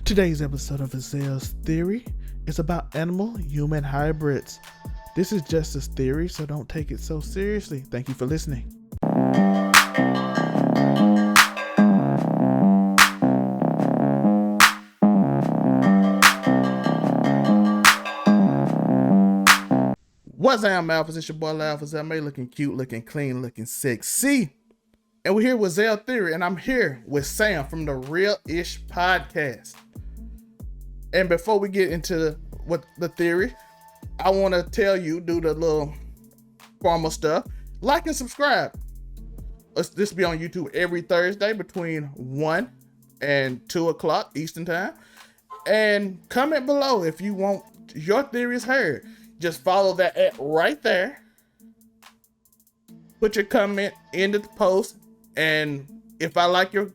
Today's episode of Azel's Theory is about animal-human hybrids. This is just a theory, so don't take it so seriously. Thank you for listening. What's up, Malphas? It's your boy Malphas. I'm looking cute, looking clean, looking sexy. And we're here with Zell Theory, and I'm here with Sam from the Real Ish Podcast. And before we get into what the theory, I want to tell you, do the little formal stuff. Like and subscribe. This be on YouTube every Thursday between 1 and 2 o'clock Eastern Time. And comment below if you want your theories heard. Just follow that at right there. Put your comment in the post, and if I like your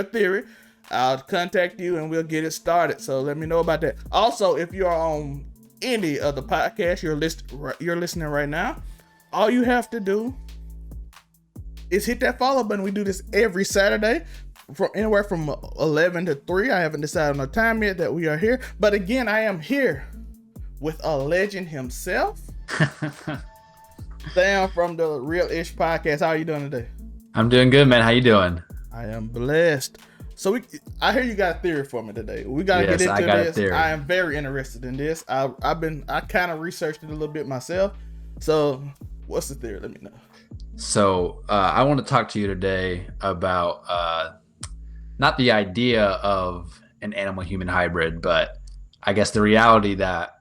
theory, I'll contact you and we'll get it started. So let me know about that. Also, if you're on any of the podcasts you're listening right now, all you have to do is hit that follow button. We do this every Saturday from anywhere from 11 to 3. I haven't decided on the time yet that we are here, but again, I am here with a legend himself, Sam from the Real Ish Podcast. How are you doing today? I'm doing good, man. How you doing? I am blessed. So I hear you got a theory for me today. We gotta get into this. I am very interested in this. I kind of researched it a little bit myself. So what's the theory? Let me know. So I want to talk to you today about not the idea of an animal-human hybrid, but I guess the reality that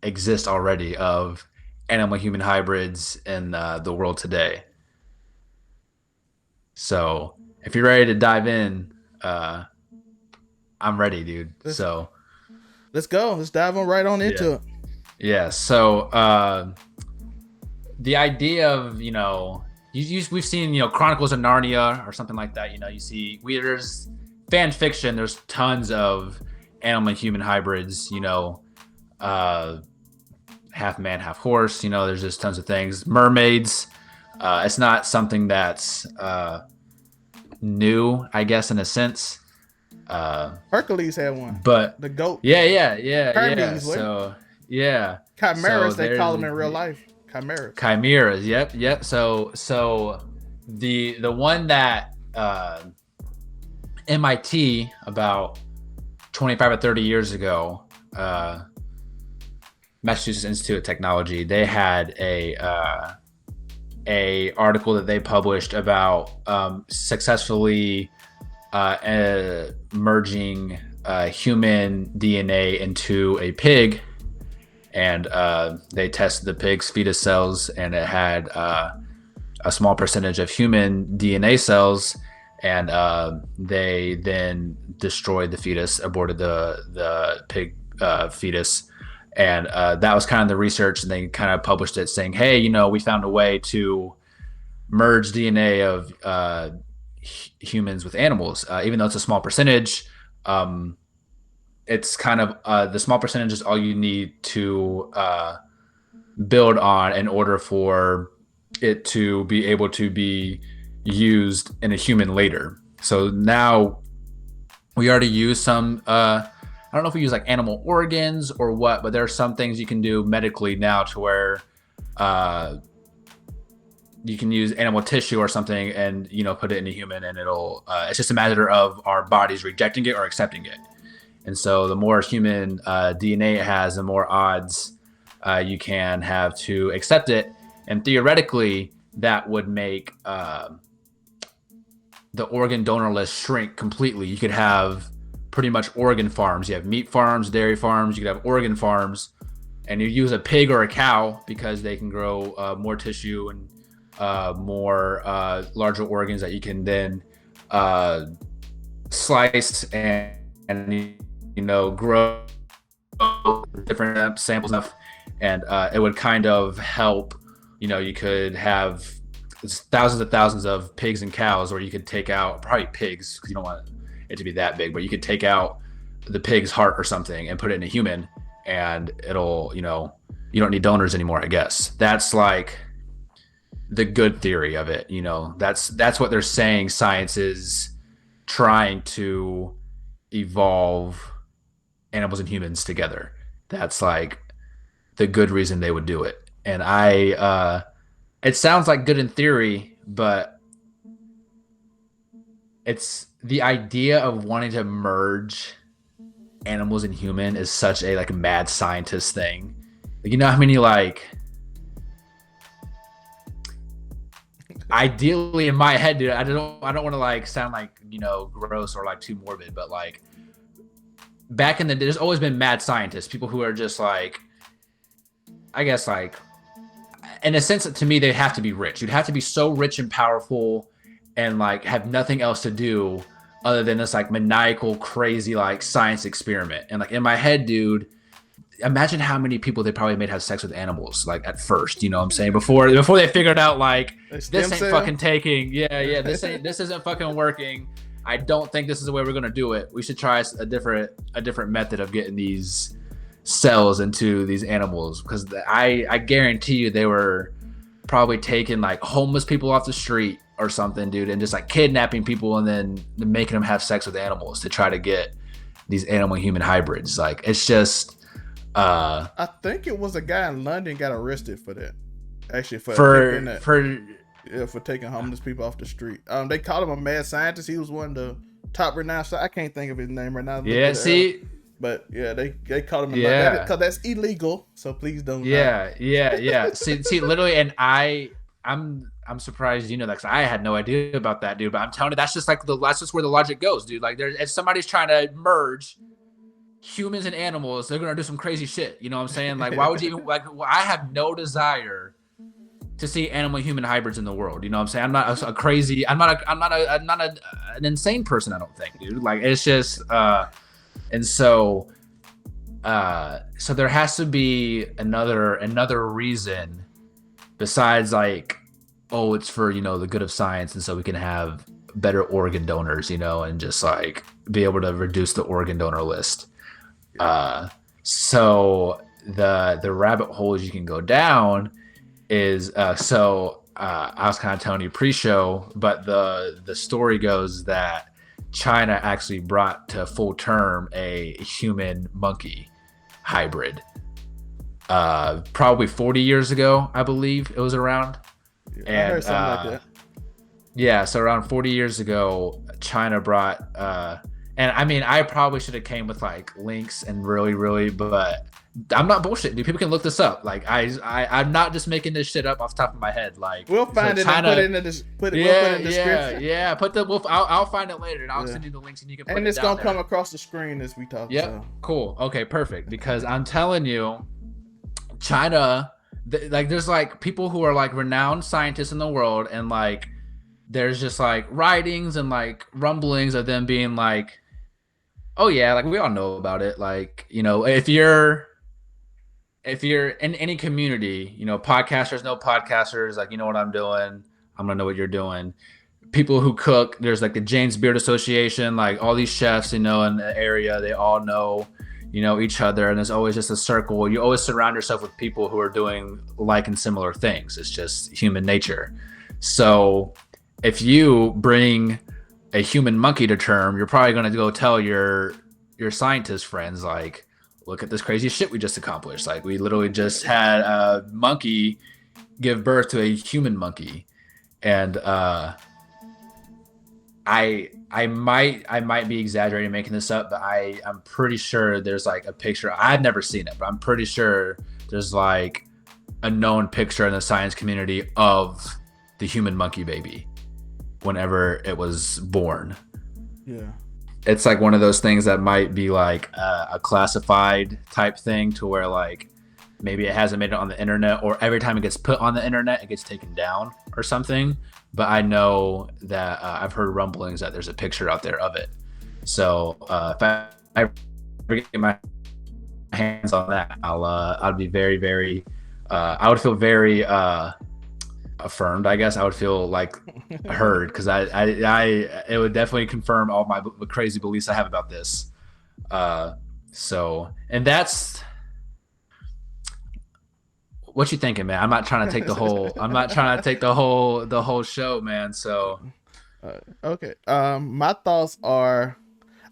exist already of animal-human hybrids in the world today. So if you're ready to dive in, I'm ready, dude. Let's go. Let's dive right on into it. Yeah. So the idea of, we've seen, Chronicles of Narnia or something like that. You see, there's fan fiction. There's tons of animal-human hybrids. Half man, half horse. There's just tons of things. Mermaids. It's not something that's new, I guess, in a sense. Hercules had one, but the goat. Yeah. Hermes, so yeah, chimeras, they call them in real life. Chimeras. Yep. So the one that MIT about 25 or 30 years ago, Massachusetts Institute of Technology, they had a article that they published about successfully merging human DNA into a pig, and they tested the pig's fetus cells, and it had a small percentage of human DNA cells, and they then destroyed the fetus, aborted the pig fetus. And that was kind of the research, and they kind of published it saying, hey, we found a way to merge DNA of humans with animals. Even though it's a small percentage, it's kind of the small percentage is all you need to build on in order for it to be able to be used in a human later. So now we already use some I don't know if we use like animal organs or what, but there are some things you can do medically now to where you can use animal tissue or something and, put it in a human, and it'll, it's just a matter of our bodies rejecting it or accepting it. And so the more human DNA it has, the more odds you can have to accept it. And theoretically, that would make the organ donor list shrink completely. You could have pretty much organ farms. You have meat farms, dairy farms, you could have organ farms, and you use a pig or a cow because they can grow more tissue and more larger organs that you can then slice and grow different samples enough, and it would kind of help. You could have thousands of pigs and cows, or you could take out probably pigs because you don't want it to be that big, but you could take out the pig's heart or something and put it in a human, and it'll, you don't need donors anymore, I guess. That's like the good theory of it. That's what they're saying science is trying to evolve animals and humans together. That's like the good reason they would do it. And it sounds like good in theory, but it's the idea of wanting to merge animals and human is such a like mad scientist thing. Like, you know how many like ideally in my head, dude, I don't want to like sound like, you know, gross or like too morbid, but like back in the day, there's always been mad scientists, people who are just like, I guess like in a sense, to me, they have to be rich. You'd have to be so rich and powerful and like have nothing else to do other than this like maniacal, crazy like science experiment. And like in my head, dude, imagine how many people they probably made have sex with animals like at first, you know what I'm saying? Before they figured out like this ain't fucking taking. Yeah, this isn't fucking working. I don't think this is the way we're gonna do it. We should try a different method of getting these cells into these animals, because I guarantee you they were probably taking like homeless people off the street or something, dude, and just like kidnapping people and then making them have sex with animals to try to get these animal human hybrids. Like it's just I think it was a guy in London got arrested for that. Actually, for taking homeless people off the street. They called him a mad scientist. He was one of the top renowned. I can't think of his name right now. Yeah, see. But yeah, they called him that because that's illegal. So please don't. Yeah. See, literally, and I'm surprised you know that, because I had no idea about that, dude. But I'm telling you, that's just where the logic goes, dude. Like, if somebody's trying to merge humans and animals, they're gonna do some crazy shit. You know what I'm saying? Like, why would you even like? I have no desire to see animal human hybrids in the world. You know what I'm saying? I'm not a crazy. I'm not an insane person. I don't think, dude. Like, it's just and so there has to be another reason besides like, oh, it's for, you know, the good of science, and so we can have better organ donors, you know, and just like be able to reduce the organ donor list. So the rabbit holes you can go down is I was kind of telling you pre-show, but the story goes that China actually brought to full term a human monkey hybrid probably 40 years ago, I believe it was around. I heard something like that. Yeah, so around 40 years ago, China brought and I mean, I probably should have came with like links and really, but I'm not bullshitting, dude. People can look this up. Like I'm not just making this shit up off the top of my head. Like, we'll find it and put it in the description. Yeah. I'll find it later and I'll send you the links and you can put it down. And it's gonna come across the screen as we talk. Yep. So. Cool. Okay. Perfect. Because I'm telling you, China, like, there's like people who are like renowned scientists in the world, and like there's just like writings and like rumblings of them being like, oh yeah, like we all know about it. Like, you know, if you're in any community, you know, podcasters know podcasters, like, you know what I'm doing, I'm gonna know what you're doing. People who cook, there's like the James Beard Association, like all these chefs, you know, in the area, they all know, you know, each other, and there's always just a circle. You always surround yourself with people who are doing like and similar things. It's just human nature. So if you bring a human monkey to term, you're probably gonna go tell your scientist friends, like, look at this crazy shit we just accomplished. Like, we literally just had a monkey give birth to a human monkey. And I might be exaggerating making this up, but I'm pretty sure there's like a picture. I've never seen it, but I'm pretty sure there's like a known picture in the science community of the human monkey baby whenever it was born. Yeah. It's like one of those things that might be like a classified type thing, to where like maybe it hasn't made it on the internet, or every time it gets put on the internet, it gets taken down or something. But I know that I've heard rumblings that there's a picture out there of it. So if I ever get my hands on that, I'd be very, very, I would feel very affirmed, I guess. I would feel like heard, because I it would definitely confirm all my crazy beliefs I have about this. So, and that's what you thinking, man. I'm not trying to take the whole show, man. So okay, my thoughts are,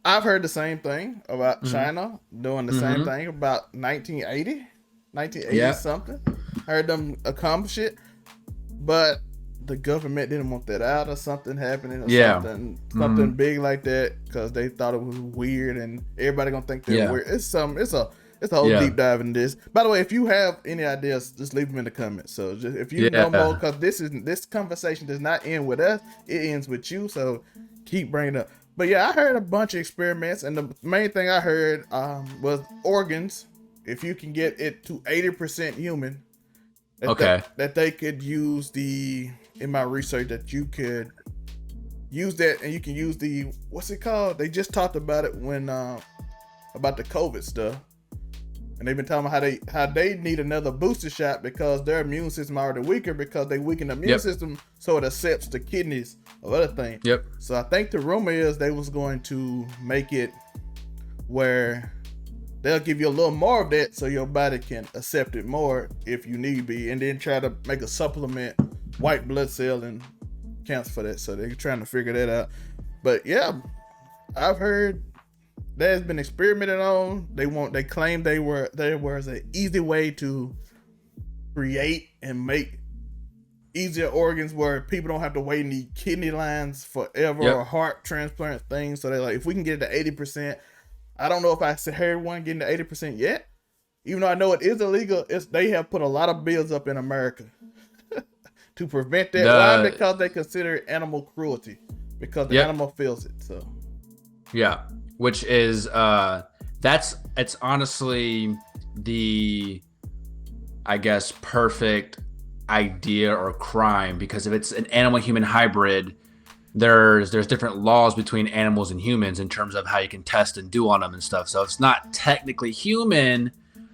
I've heard the same thing about Mm-hmm. China doing the same thing about 1980 Yeah. something. I heard them accomplish it, but the government didn't want that out, or something happening, or Yeah. something big like that, because they thought it was weird, and everybody gonna think they're Yeah. weird. It's a whole Yeah. deep dive in this. By the way, if you have any ideas, just leave them in the comments. So just, if you know more, Yeah. because this conversation does not end with us, it ends with you. So keep bringing it up. But yeah, I heard a bunch of experiments, and the main thing I heard was organs. If you can get it to 80% human, Okay. that they could use in my research, that you could use that, and you can use what's it called? They just talked about it when about the COVID stuff, and they've been talking about how they need another booster shot because their immune system already weaker, because they weaken the immune system so it accepts the kidneys of other things. Yep. So I think the rumor is they was going to make it where they'll give you a little more of that so your body can accept it more if you need be, and then try to make a supplement white blood cell and counts for that. So they're trying to figure that out. But yeah, I've heard that has been experimented on. They claim there was an easy way to create and make easier organs where people don't have to wait in the kidney lines forever, or heart transplant things. So they're like, if we can get it to 80%, I don't know if I heard one getting to 80% yet. Even though I know it is illegal, they have put a lot of bills up in America to prevent that. Why? Because they consider it animal cruelty, because the animal feels it. So yeah, which is it's honestly the, I guess, perfect idea or crime, because if it's an animal human hybrid, there's different laws between animals and humans in terms of how you can test and do on them and stuff. So it's not technically human,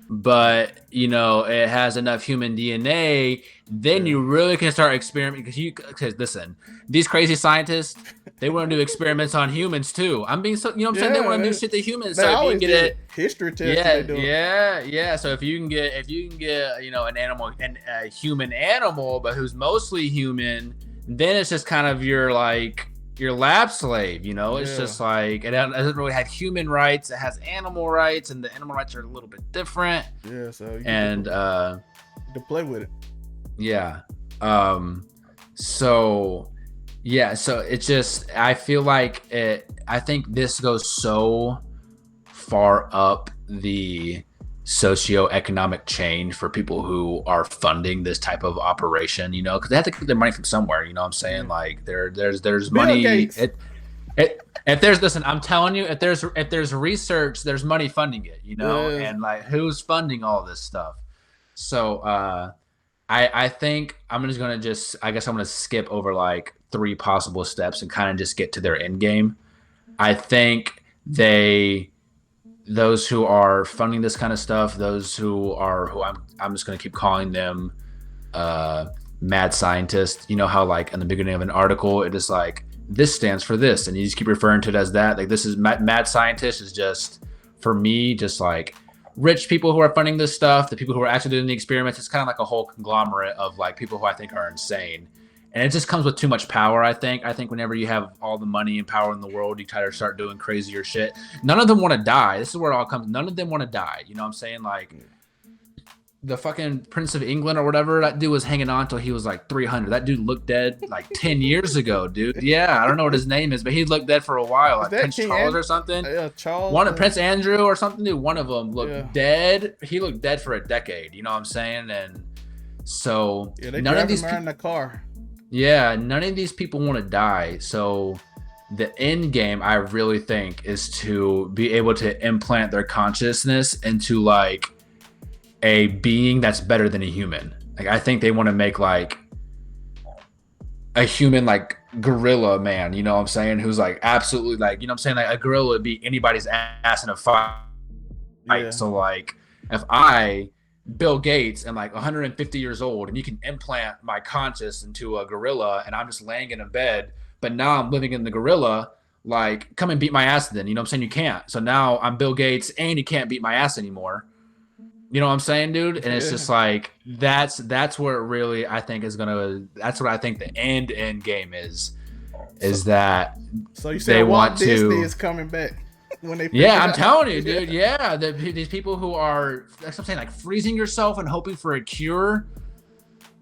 but it has enough human DNA, then you really can start experimenting, because listen, these crazy scientists, they want to do experiments on humans too. I'm being so, what I'm saying, they want to do shit to humans. So if you can get it, history test, yeah. So if you can get an animal, a human animal, but who's mostly human, then it's just kind of your lab slave, It's just like, it doesn't really have human rights. It has animal rights, and the animal rights are a little bit different. Yeah, so you to play with it. Yeah. So it's just, I feel like I think this goes so far up the socioeconomic chain for people who are funding this type of operation, because they have to get their money from somewhere. You know what I'm saying? Like there's Bill money. Gates. Listen, I'm telling you, if there's research, there's money funding it, and like, who's funding all this stuff? So I think I'm just gonna I guess I'm gonna skip over like 3 possible steps and kind of just get to their end game. I think those who are funding this kind of stuff, those who I'm just gonna keep calling them mad scientists. You know how like in the beginning of an article, it is like, this stands for this, and you just keep referring to it as that. Like, this is mad scientist is just, for me, just like rich people who are funding this stuff, the people who are actually doing the experiments. It's kind of like a whole conglomerate of like people who I think are insane. And it just comes with too much power, I think. I think whenever you have all the money and power in the world, you try to start doing crazier shit. None of them want to die. This is where it all comes. None of them want to die. You know what I'm saying? Like, the fucking Prince of England or whatever, that dude was hanging on till he was like 300. That dude looked dead like 10 years ago, dude. Yeah, I don't know what his name is, but he looked dead for a while. Like Prince Charles or something. Yeah, Charles. Prince Andrew or something, dude. One of them looked dead. He looked dead for a decade. You know what I'm saying? And so none of these people in the car. Yeah, none of these people want to die. So the end game, I really think, is to be able to implant their consciousness into like a being that's better than a human. Like, I think they want to make like a human, like gorilla man, you know what I'm saying? Who's like absolutely like, you know what I'm saying? Like, a gorilla would beat anybody's ass in a fight. Yeah. So like, if Bill Gates, and like 150 years old, and you can implant my conscious into a gorilla, and I'm just laying in a bed, but now I'm living in the gorilla, like, come and beat my ass then. You know what I'm saying? You can't. So now I'm Bill Gates, and you can't beat my ass anymore. You know what I'm saying, dude? And it's just like, that's where it really, I think, that's what I think the end game is that. So you say Walt Disney is coming back? when they Yeah, figure I'm it out. telling you, dude. Yeah, these people who are, that's what I'm saying, like freezing yourself and hoping for a cure,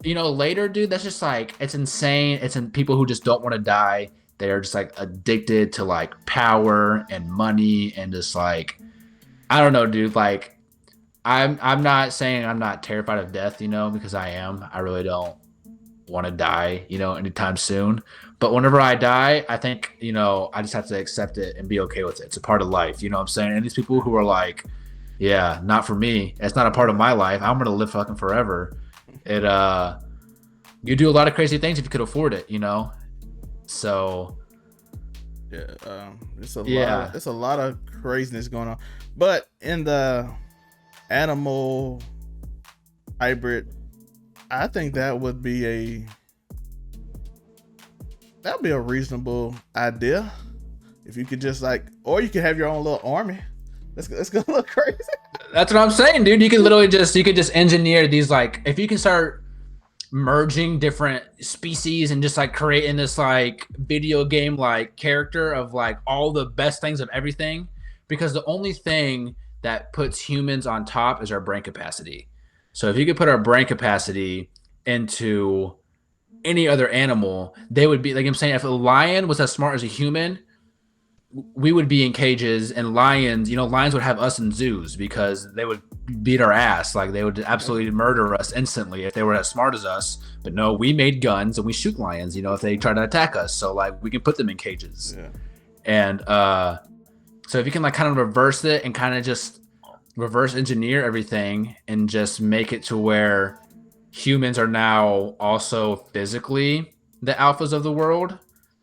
later, dude. That's just like, it's insane. It's in people who just don't want to die. They're just like addicted to like power and money and just like, I don't know, dude. Like, I'm not saying I'm not terrified of death, because I am. I really don't want to die, anytime soon. But whenever I die, I think, I just have to accept it and be okay with it. It's a part of life, you know what I'm saying? And these people who are like, yeah, not for me. It's not a part of my life. I'm gonna live fucking forever. It you do a lot of crazy things if you could afford it, So Yeah, it's a Yeah. lot. It's a lot of craziness going on. But in the animal hybrid, I think that would be a reasonable idea. If you could just or you could have your own little army. It's gonna look crazy. That's what I'm saying, dude. You could literally just engineer these, like, if you can start merging different species and just like creating this like video game like character of like all the best things of everything, because the only thing that puts humans on top is our brain capacity. So if you could put our brain capacity into any other animal, they would be, like I'm saying, if a lion was as smart as a human, we would be in cages, and lions would have us in zoos because they would beat our ass. Like, they would absolutely murder us instantly if they were as smart as us. But no, we made guns and we shoot lions, if they try to attack us. So like, we can put them in cages. Yeah. And so if you can like kind of reverse it and kind of just reverse engineer everything and just make it to where humans are now also physically the alphas of the world,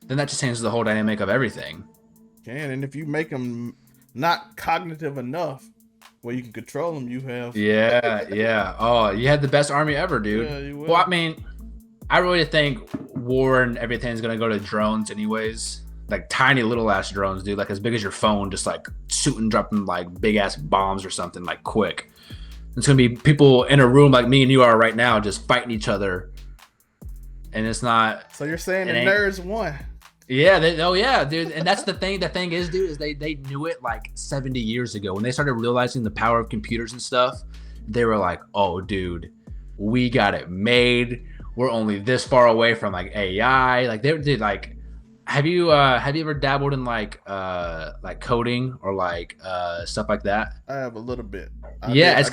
then that just changes the whole dynamic of everything. And if you make them not cognitive enough where you can control them, you have. Yeah. Oh, you had the best army ever, dude. Yeah, you will. Well, I mean, I really think war and everything is gonna go to drones anyways. Like tiny little ass drones, dude, like as big as your phone, just like shooting, dropping like big ass bombs or something, like quick. It's gonna be people in a room like me and you are right now, just fighting each other. And it's not. So you're saying the nerds won? Yeah, yeah, dude. And that's the thing. The thing is, dude, is they knew it like 70 years ago when they started realizing the power of computers and stuff. They were like, "Oh, dude, we got it made. We're only this far away from like AI." Like they did. Like, have you ever dabbled in like coding or like stuff like that? I have a little bit. It's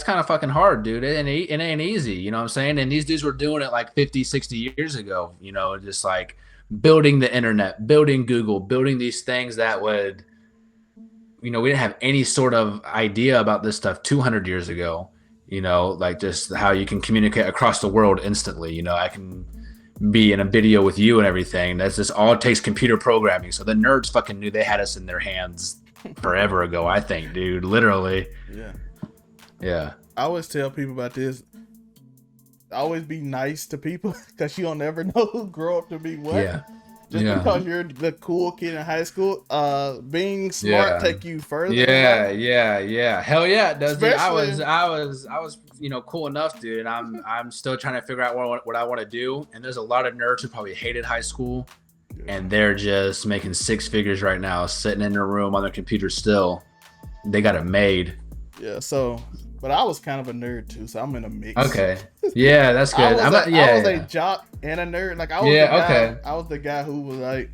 kind of fucking hard, dude. It ain't easy, you know what I'm saying? And these dudes were doing it like 50, 60 years ago, just like building the internet, building Google, building these things that would, we didn't have any sort of idea about this stuff 200 years ago, like just how you can communicate across the world instantly. I can be in a video with you and everything. That's just all it takes, computer programming. So the nerds fucking knew they had us in their hands forever ago, I think, dude, literally. Yeah. I always tell people about this. Always be nice to people because you don't ever know who grow up to be what. Yeah. Just because you're the cool kid in high school, being smart take you further. Yeah. Hell yeah, it does. I was cool enough, dude, and I'm still trying to figure out what I want to do. And there's a lot of nerds who probably hated high school, and they're just making six figures right now, sitting in their room on their computer still. They got it made. Yeah, so, but I was kind of a nerd too, so I'm in a mix. Okay. Yeah, that's good. I was a jock and a nerd. Like I was the guy who would like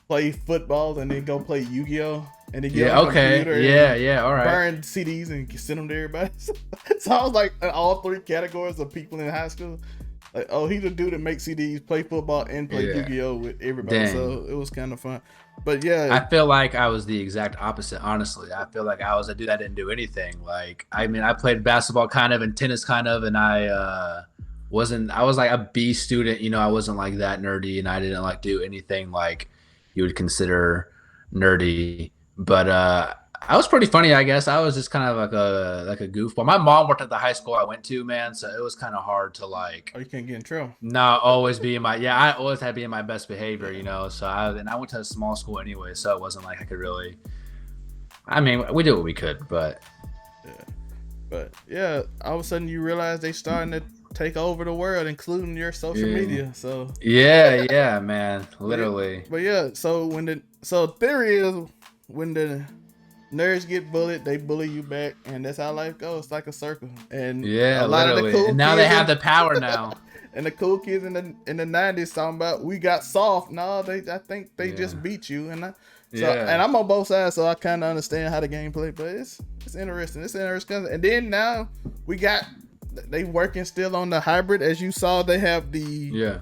play football and then go play Yu-Gi-Oh! And then get on the computer all right. Burn CDs and send them to everybody. So I was like in all three categories of people in high school. Like, oh, he's a dude that makes CDs, play football, and play Yu-Gi-Oh! With everybody. Dang. So it was kind of fun. But yeah, I feel like I was the exact opposite. Honestly, I feel like I was a dude that didn't do anything. Like, I mean, I played basketball kind of and tennis kind of, and I was like a B student. I wasn't like that nerdy, and I didn't like do anything like you would consider nerdy. But I was pretty funny, I guess. I was just kind of like a goofball. My mom worked at the high school I went to, man, so it was kind of hard to like. Oh, you can't get in trouble. No, always be in my I always had to be in my best behavior, So I went to a small school anyway, so it wasn't like I could really. I mean, we did what we could, but. Yeah, all of a sudden you realize they starting to take over the world, including your social media. So. Yeah, man, literally. But yeah, so So theory is when the nerds get bullied, they bully you back, and that's how life goes. It's like a circle. And Yeah, a lot literally. of the cool and now kids they have the power now. and the cool kids in the 90s talking about we got soft. No, I think they just beat you. And and I'm on both sides, so I kind of understand how the game play. But it's interesting. It's interesting. And then now they working still on the hybrid. As you saw, they have the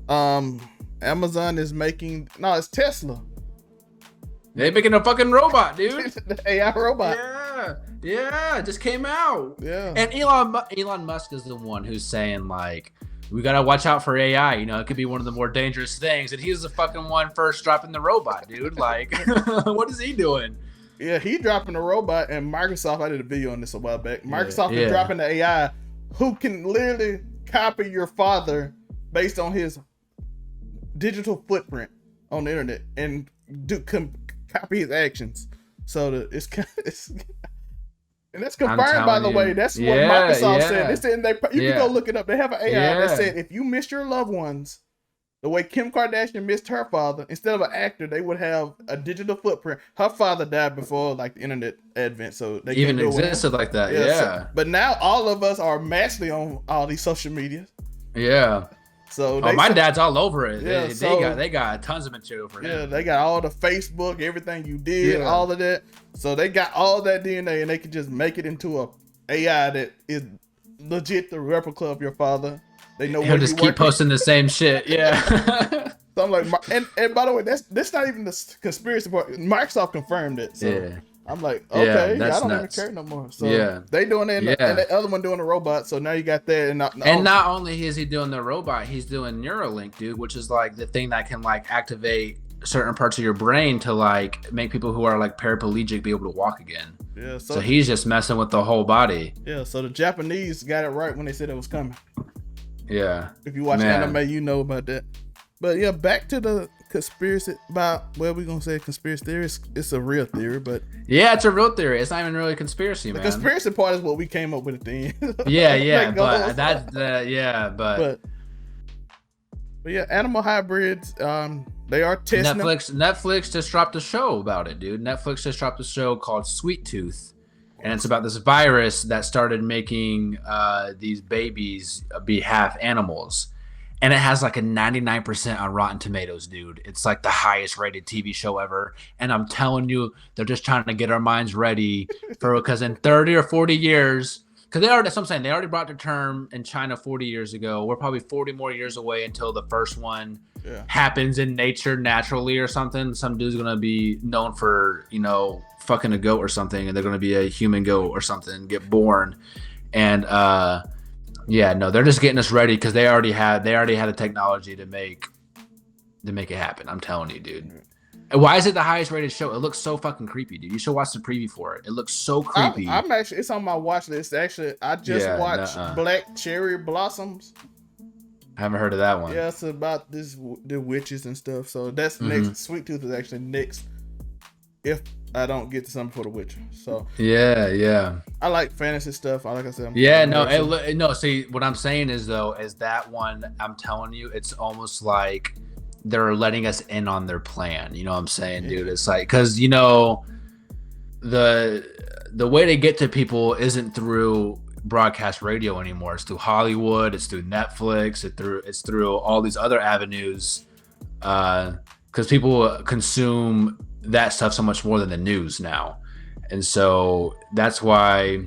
Amazon is making it's Tesla. They making a fucking robot, dude. The AI robot. Yeah, it just came out. Yeah. And Elon Musk is the one who's saying like, we gotta watch out for AI. You know, it could be one of the more dangerous things. And he's the fucking one first dropping the robot, dude. Like, what is he doing? Yeah, he dropping the robot, and Microsoft. I did a video on this a while back. Microsoft is dropping the AI who can literally copy your father based on his digital footprint on the internet and copy his actions. So it's and that's confirmed, by the way. That's what Microsoft said. They said you can go look it up. They have an AI that said if you miss your loved ones, the way Kim Kardashian missed her father, instead of an actor, they would have a digital footprint. Her father died before like the internet advent, so they even existed like that. Yeah. But now all of us are massively on all these social media. Yeah. So my dad's all over it. Yeah, they got tons of material for him. Yeah, they got all the Facebook, everything you did, all of that. So they got all that DNA, and they can just make it into a AI that is legit the replica of your father. They know he'll just keep posting the same shit. Yeah. So I'm like, and by the way, that's not even the conspiracy part. Microsoft confirmed it. So I'm like, okay, I don't even care no more. So they doing it, and the other one doing the robot. So now you got that, and not only is he doing the robot, he's doing Neuralink, dude, which is like the thing that can like activate certain parts of your brain to like make people who are like paraplegic be able to walk again. Yeah. So he's just messing with the whole body. Yeah. So the Japanese got it right when they said it was coming. Yeah. If you watch anime, you know about that. But yeah, back to the conspiracy about we're gonna say conspiracy theory. It's a real theory, but it's a real theory. It's not even really a conspiracy, man. The conspiracy part is what we came up with at the end. But yeah, animal hybrids. They are testing. Netflix just dropped a show about it, dude. Netflix just dropped a show called Sweet Tooth, and it's about this virus that started making these babies be half animals. And it has like a 99% on Rotten Tomatoes, dude. It's like the highest rated TV show ever. And I'm telling you, they're just trying to get our minds ready because in 30 or 40 years, because they already brought the term in China 40 years ago. We're probably 40 more years away until the first one happens in nature naturally or something. Some dude's going to be known for, fucking a goat or something. And they're going to be a human goat or something, get born. And, they're just getting us ready because they already had the technology to make it happen. I'm telling you, dude. And why is it the highest rated show? It looks so fucking creepy, dude. You should watch the preview for it. It looks so creepy. I'm actually, it's on my watch list. Actually, I just watched Black Cherry Blossoms. I haven't heard of that one. Yeah, it's about the witches and stuff. So that's next. Sweet Tooth is actually next. If I don't get to something for The Witcher. So I like fantasy stuff. Like I said, see what I'm saying is that one, I'm telling you, it's almost like they're letting us in on their plan. You know what I'm saying, dude? It's like, because the way they get to people isn't through broadcast radio anymore. It's through Hollywood, it's through Netflix, it's through all these other avenues, because people consume that stuff so much more than the news now. And so that's why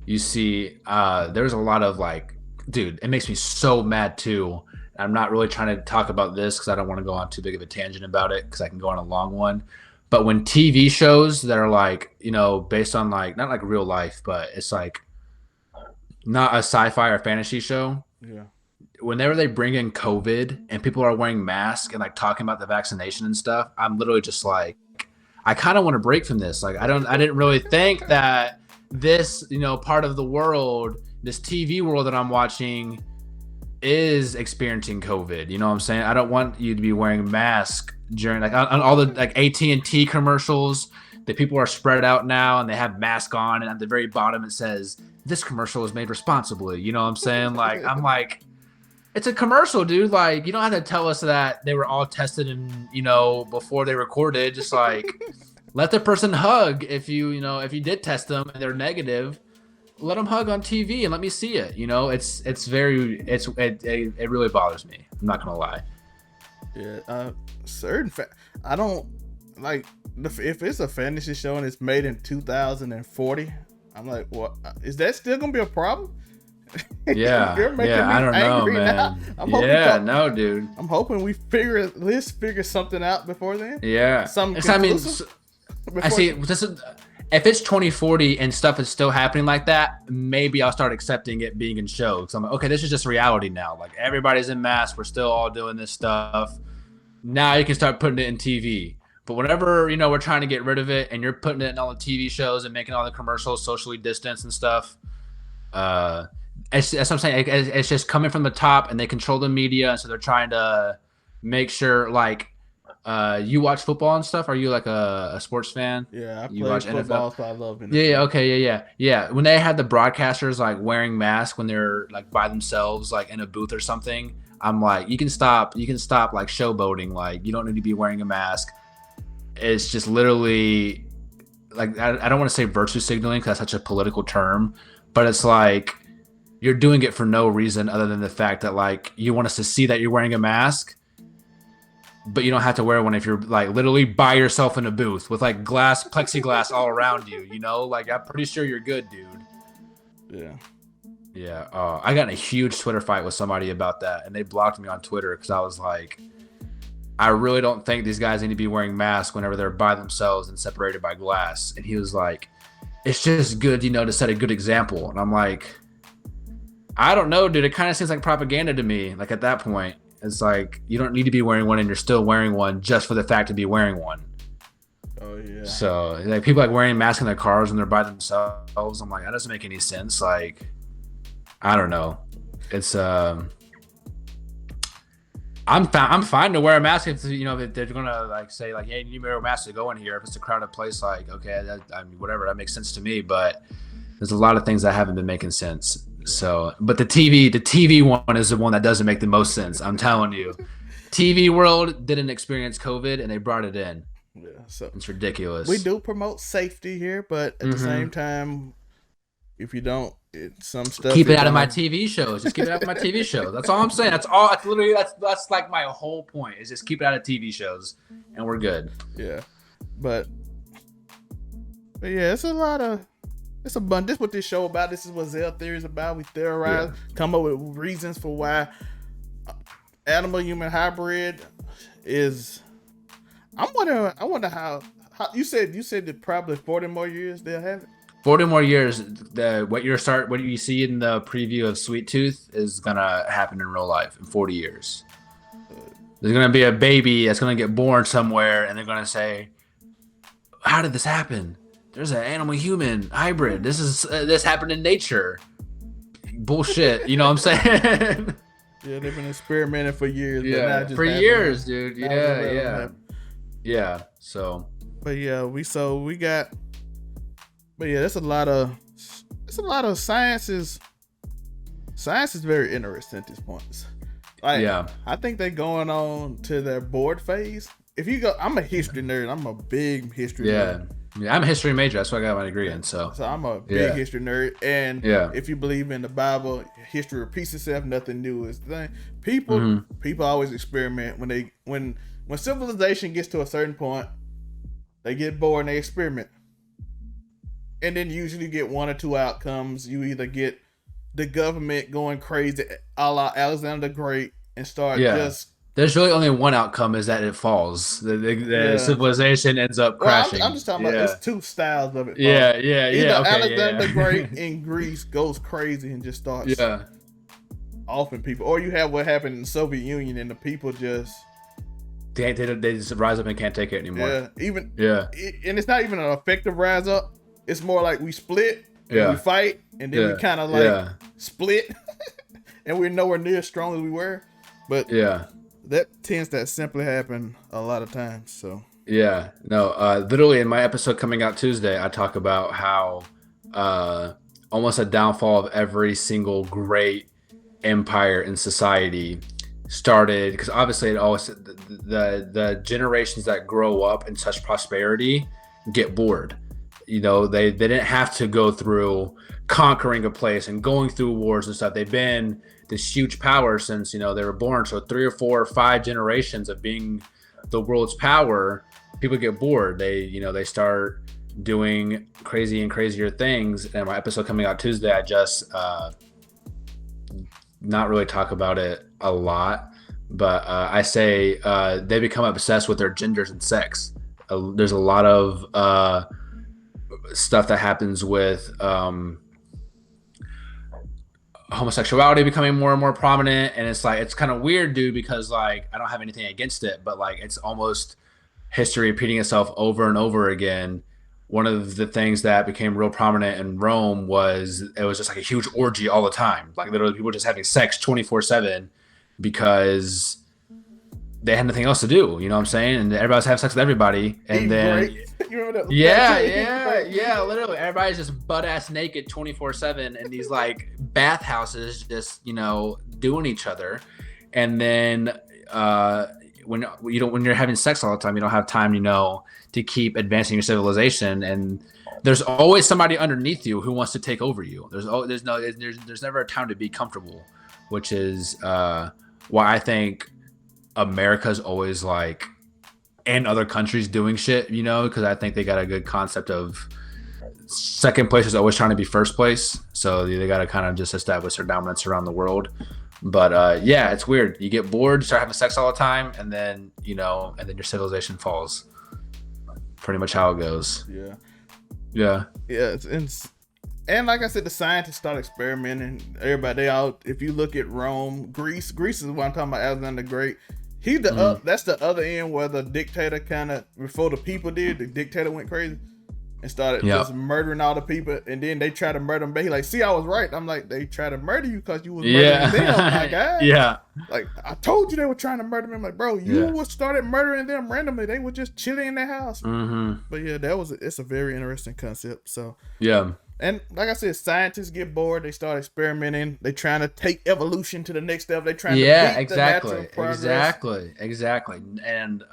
you see there's a lot of like, dude, it makes me so mad too. I'm not really trying to talk about this because I don't want to go on too big of a tangent about it because I can go on a long one. But when TV shows that are like, based on like, not like real life, but it's like not a sci-fi or fantasy show. Yeah. Whenever they bring in COVID and people are wearing masks and like talking about the vaccination and stuff, I'm literally just like, I kind of want to break from this. Like, I didn't really think that this, part of the world, this TV world that I'm watching is experiencing COVID. You know what I'm saying? I don't want you to be wearing masks during like on all the like AT&T commercials. The people are spread out now and they have masks on, and at the very bottom it says, "This commercial is made responsibly." You know what I'm saying? Like, I'm like, It's a commercial, dude. Like, you don't have to tell us that they were all tested and, before they recorded. Just like, let the person hug if if you did test them and they're negative. Let them hug on TV and let me see it. It really bothers me. I'm not gonna lie. Yeah, I don't like if it's a fantasy show and it's made in 2040. I'm like, what? Is that still gonna be a problem? Yeah, You're making me I don't know, now. man. No, dude. I'm hoping we at least figure something out before then. Yeah, Something I mean, conclusive I see. before- This is if it's 2040 and stuff is still happening like that, maybe I'll start accepting it being in shows. I'm like, okay, this is just reality now. Like everybody's in masks, we're still all doing this stuff. Now you can start putting it in TV. But whenever we're trying to get rid of it, and you're putting it in all the TV shows and making all the commercials socially distanced and stuff, that's what I'm saying. It's just coming from the top, and they control the media, and so they're trying to make sure like. You watch football and stuff? Are you like a sports fan? Yeah, I You play watch football, NFL? so I love it. Yeah, okay, yeah. When they had the broadcasters like wearing masks when they're like by themselves, like in a booth or something, I'm like, you can stop like showboating. Like you don't need to be wearing a mask. It's just literally like I don't want to say virtue signaling because that's such a political term, but it's like you're doing it for no reason other than the fact that like you want us to see that you're wearing a mask. But you don't have to wear one if you're like literally by yourself in a booth with like plexiglass all around you, like I'm pretty sure you're good, dude. Yeah. Yeah. I got in a huge Twitter fight with somebody about that and they blocked me on Twitter because I was like, I really don't think these guys need to be wearing masks whenever they're by themselves and separated by glass. And he was like, it's just good, to set a good example. And I'm like, I don't know, dude. It kind of seems like propaganda to me. Like at that point. It's like you don't need to be wearing one and you're still wearing one just for the fact to be wearing one. Oh yeah. So like people like wearing masks in their cars when they're by themselves. I'm like, that doesn't make any sense. Like, I don't know. It's I'm fine to wear a mask if if they're gonna like say like, hey, you need to wear a mask to go in here. If it's a crowded place, like okay, whatever, that makes sense to me. But there's a lot of things that haven't been making sense. So, but the TV one is the one that doesn't make the most sense. I'm telling you, TV world didn't experience COVID and they brought it in. Yeah, so it's ridiculous. We do promote safety here, but at the same time, if you don't, some stuff. Keep it out of my TV shows. Just keep it out of my TV shows. That's all I'm saying. That's all. That's like my whole point is just keep it out of TV shows, and we're good. Yeah, but yeah, it's a lot of. It's a bunch. This is what this show about. This is what Zell Theory is about. We theorize, come up with reasons for why animal human hybrid is. I wonder how you said that probably 40 more years they'll have it. 40 more years. What you see in the preview of Sweet Tooth is gonna happen in real life in 40 years. There's gonna be a baby that's gonna get born somewhere, and they're gonna say, "How did this happen? There's an animal-human hybrid. This happened in nature." Bullshit. You know what I'm saying? Yeah, they've been experimenting for years. Yeah, but now it just for happened. years, dude. Yeah. So. But yeah, we got. But yeah, there's a lot of science. Science is very interesting at this point. Like, yeah, I think they're going on to their board phase. If you go, I'm a history nerd. I'm a big history nerd. Yeah, I'm a history major. That's what I got my degree in. So I'm a big history nerd. And if you believe in the Bible, history repeats itself. Nothing new is the thing. People always experiment when civilization gets to a certain point, they get bored and they experiment. And then usually you get one or two outcomes. You either get the government going crazy, a la Alexander the Great, and start just. There's really only one outcome is that it falls. The civilization ends up crashing. I'm just talking about there's two styles of it. Either Alexander the Great in Greece goes crazy and just starts offing people, or you have what happened in the Soviet Union and the people just they just rise up and can't take it anymore. And it's not even an effective rise up. It's more like we split, and we fight, and then we kind of like split, and we're nowhere near as strong as we were. But that tends to simply happen a lot of times. So literally in my episode coming out Tuesday, I talk about how almost a downfall of every single great empire in society started, because obviously it always the generations that grow up in such prosperity get bored. They didn't have to go through conquering a place and going through wars and stuff. They've been this huge power since they were born. So 3 or 4 or 5 generations of being the world's power, people get bored. They start doing crazy and crazier things. And my episode coming out Tuesday, I just not really talk about it a lot, but I say they become obsessed with their genders and sex. There's a lot of stuff that happens with homosexuality becoming more and more prominent, and it's kind of weird, dude, because I don't have anything against it, but it's almost history repeating itself over and over again. One of the things that became real prominent in Rome was it was just a huge orgy all the time, literally people just having sex 24/7 because they had nothing else to do, you know what I'm saying? And everybody's having sex with everybody, and then you remember that? yeah, literally everybody's just butt ass naked 24/7 in these bathhouses, just doing each other. And then when you're having sex all the time, you don't have time to keep advancing your civilization, and there's always somebody underneath you who wants to take over you. There's never a time to be comfortable, which is why I think America's always and other countries doing shit, because I think they got a good concept of second place is always trying to be first place. So they got to kind of just establish their dominance around the world. But yeah, it's weird. You get bored, you start having sex all the time, and then and then your civilization falls. Pretty much how it goes. Yeah. And like I said, the scientists start experimenting. Everybody, if you look at Rome, Greece is what I'm talking about. Alexander the Great. That's the other end where the dictator before the people did, the dictator went crazy and started just murdering all the people, and then they try to murder him. But he see, I was right. I'm they try to murder you because you was murdering them. Yeah. I told you they were trying to murder me. I'm bro, you started murdering them randomly. They were just chilling in their house. Mm-hmm. But yeah, it's a very interesting concept. So yeah. And like I said, scientists get bored. They start experimenting. They trying to take evolution to the next step. They trying to beat the natural progress. Exactly. And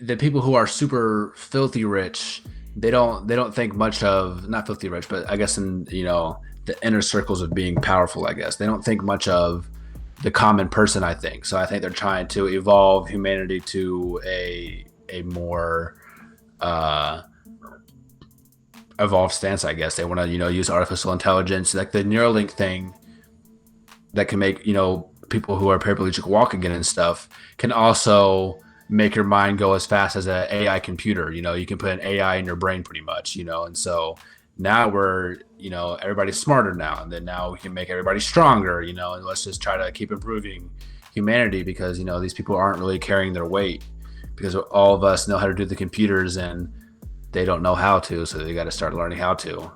the people who are super filthy rich, they don't think much of, not filthy rich, but I guess in the inner circles of being powerful. I guess they don't think much of the common person. I think so. I think they're trying to evolve humanity to a more evolved stance. I guess they want to use artificial intelligence, like the Neuralink thing that can make people who are paraplegic walk again and stuff, can also make your mind go as fast as an AI computer. You can put an AI in your brain pretty much, and so now we're everybody's smarter now, and then now we can make everybody stronger, and let's just try to keep improving humanity, because these people aren't really carrying their weight, because all of us know how to do the computers and they don't know how to, so they got to start learning how to.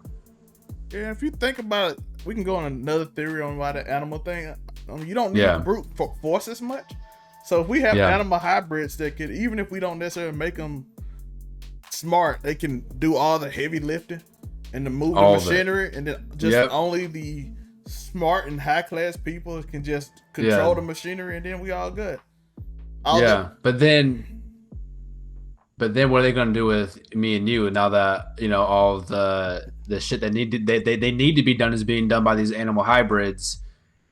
Yeah, if you think about it, we can go on another theory on why the animal thing. You don't need brute force as much. So if we have animal hybrids that could, even if we don't necessarily make them smart, they can do all the heavy lifting and the moving machinery, and then just only the smart and high class people can just control the machinery, and then we all good. But then what are they going to do with me and you now that all the shit that they need to be done is being done by these animal hybrids,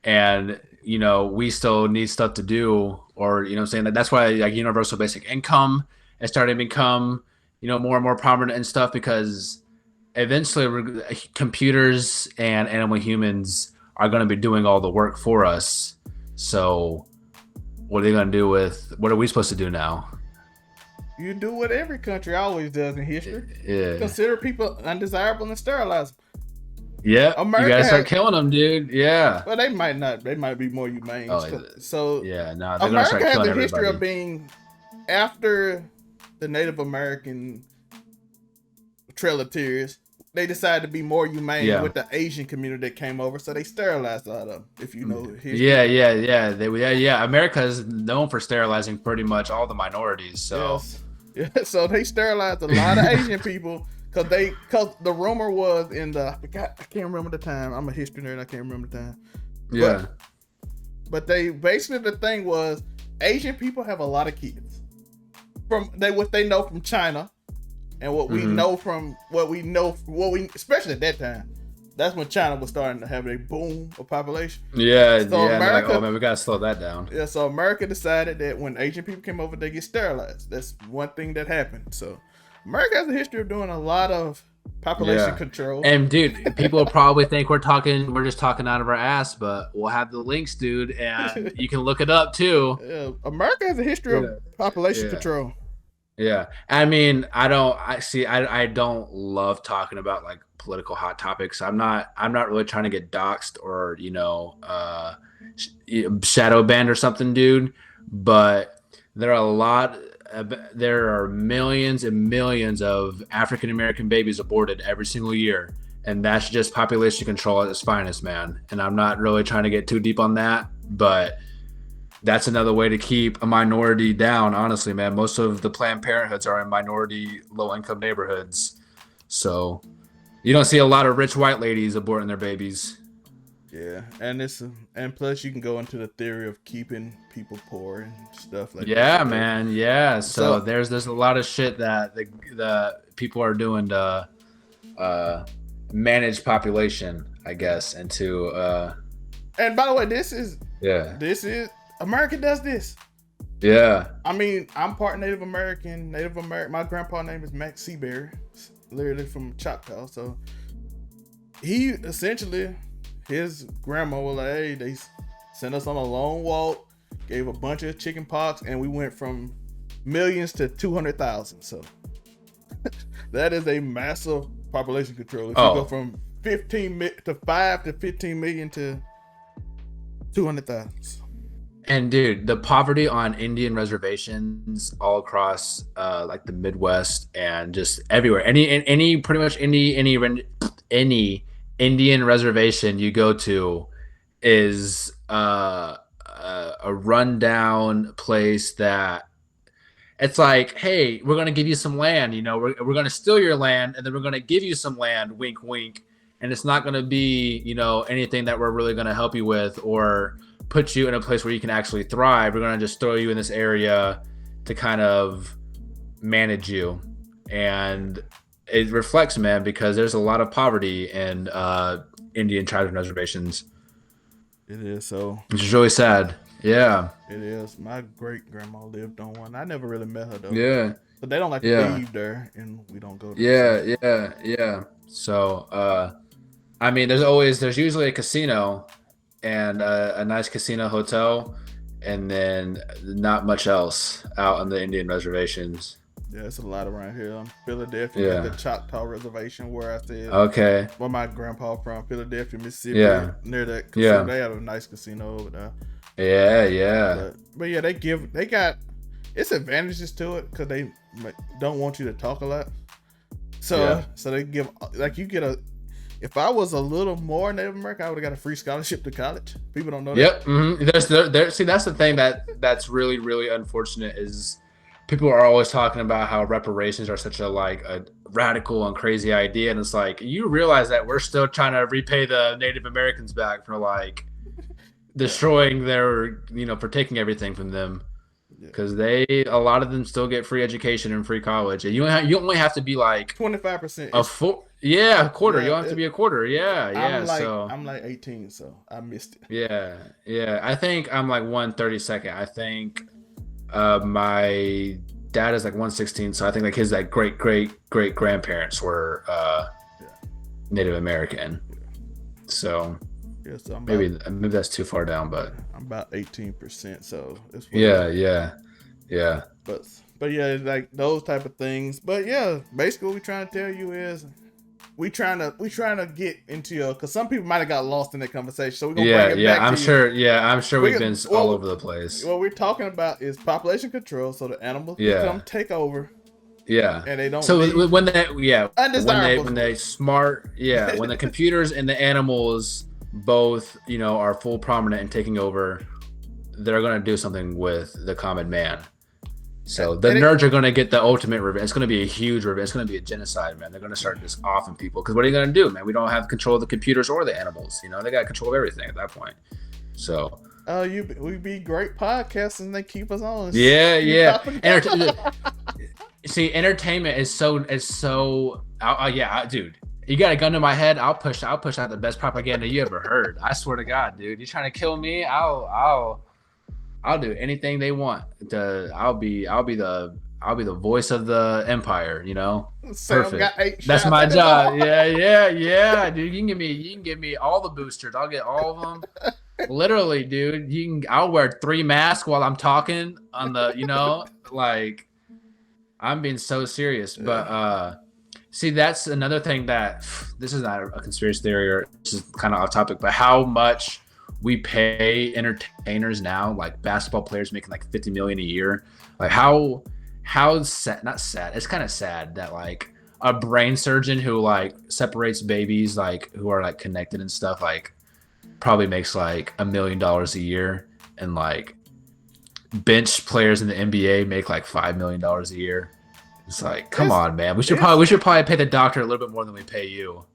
and we still need stuff to do, or I'm saying that's why universal basic income is starting to become more and more prominent and stuff, because eventually computers and animal humans are going to be doing all the work for us. So what are they going to do with, what are we supposed to do now? You do what every country always does in history. Yeah. Consider people undesirable and sterilize them. Yeah, America, you gotta start killing them, dude. Yeah. Well, they might not. They might be more humane. So yeah, no. America has a history of being, after the Native American Trail of Tears, they decided to be more humane with the Asian community that came over, so they sterilized all of them. If you know history. Yeah. America is known for sterilizing pretty much all the minorities. So so they sterilized a lot of Asian people Cause the rumor was I can't remember the time. I'm a history nerd. I can't remember the time. Yeah. But they basically, the thing was, Asian people have a lot of kids. What they know from China, and what we know from especially at that time. That's when China was starting to have a boom of population. Yeah, so yeah. America, Like, oh man, we gotta slow that down. Yeah, so America decided that when Asian people came over, they get sterilized. That's one thing that happened. So America has a history of doing a lot of population control. And dude, people probably think we're just talking out of our ass, but we'll have the links, dude, and you can look it up too. Yeah, America has a history of population control. Yeah, I mean, I don't love talking about like political hot topics. I'm not really trying to get doxxed or shadow banned or something, dude. But there are millions and millions of African American babies aborted every single year, and that's just population control at its finest, man. And I'm not really trying to get too deep on that, but that's another way to keep a minority down, honestly, man. Most of the Planned Parenthoods are in minority, low-income neighborhoods. So you don't see a lot of rich white ladies aborting their babies. Yeah, and plus you can go into the theory of keeping people poor and stuff like that. Yeah, man, yeah. So there's a lot of shit that the people are doing to manage population, I guess, and to and by the way, this is America does this. Yeah. I mean, I'm part Native American. My grandpa's name is Max Seabury, literally from Choctaw. So he essentially, his grandma was like, hey, they sent us on a long walk, gave a bunch of chicken pox, and we went from millions to 200,000. So that is a massive population control. If you go from 5 to 15 million to 200,000. And dude, the poverty on Indian reservations all across like the Midwest and just everywhere, any pretty much any Indian reservation you go to is a rundown place that it's like, hey, we're gonna give you some land, we're gonna steal your land and then we're gonna give you some land, wink wink, and it's not gonna be anything that we're really gonna help you with or put you in a place where you can actually thrive. We're going to just throw you in this area to kind of manage you. And it reflects, man, because there's a lot of poverty in Indian tribes and reservations. It is. So which is really sad. Yeah. It is. My great grandma lived on one. I never really met her though. Yeah. But they don't like to leave there and we don't go there. Yeah. So, I mean, there's usually a casino and a nice casino hotel, and then not much else out on the Indian reservations. Yeah, it's a lot around here. I'm Philadelphia, the Choctaw Reservation, where I said, where my grandpa from, Philadelphia, Mississippi, near that casino. They have a nice casino over there. Yeah. But yeah, they got its advantages to it because they don't want you to talk a lot. So they give, like, you get if I was a little more Native American, I would have got a free scholarship to college. People don't know that. Yep. Mm-hmm. See, that's the thing that's really, really unfortunate is people are always talking about how reparations are such a radical and crazy idea. And it's like, you realize that we're still trying to repay the Native Americans back for like destroying their, for taking everything from them. Because a lot of them still get free education and free college. And you only have to be like 25%. A quarter. You don't have to be a quarter. I'm like 18, so I missed it. Yeah. I think I'm like 132nd. I think my dad is like 116, so I think like his like great grandparents were Native American. So maybe that's too far down, but I'm about 18%. So it's yeah. But yeah, like those type of things. But yeah, basically what we're trying to tell you is we trying to get into because some people might have got lost in that conversation. So we're gonna bring it back I'm sure we've been all over the place. What we're talking about is population control, so the animals come take over. Yeah, and they don't. So when they undesirable. when they smart when the computers and the animals both are full prominent and taking over, they're gonna do something with the common man. So the nerds are going to get the ultimate revenge. It's going to be a huge revenge. It's going to be a genocide, man. They're going to start just offing people. Because what are you going to do, man? We don't have control of the computers or the animals. You know, they got control of everything at that point. So. Oh, we be great podcasters and they keep us on. Yeah. See, entertainment is so. Dude. You got a gun to my head. I'll push out the best propaganda you ever heard. I swear to God, dude. You trying to kill me? I'll do anything they want. I'll be the voice of the empire. You know, perfect. That's my job. Yeah, dude. You can give me all the boosters. I'll get all of them. Literally, dude. I'll wear 3 masks while I'm talking on the. You know, like I'm being so serious, but. See, that's another thing that this is not a conspiracy theory or this is kind of off topic, but how much we pay entertainers now, like basketball players making like $50 million a year. Like how sad, not sad. It's kind of sad that like a brain surgeon who like separates babies, like who are like connected and stuff, like probably makes like $1 million a year, and like bench players in the NBA make like $5 million a year. It's like, come on, man. We should probably pay the doctor a little bit more than we pay you.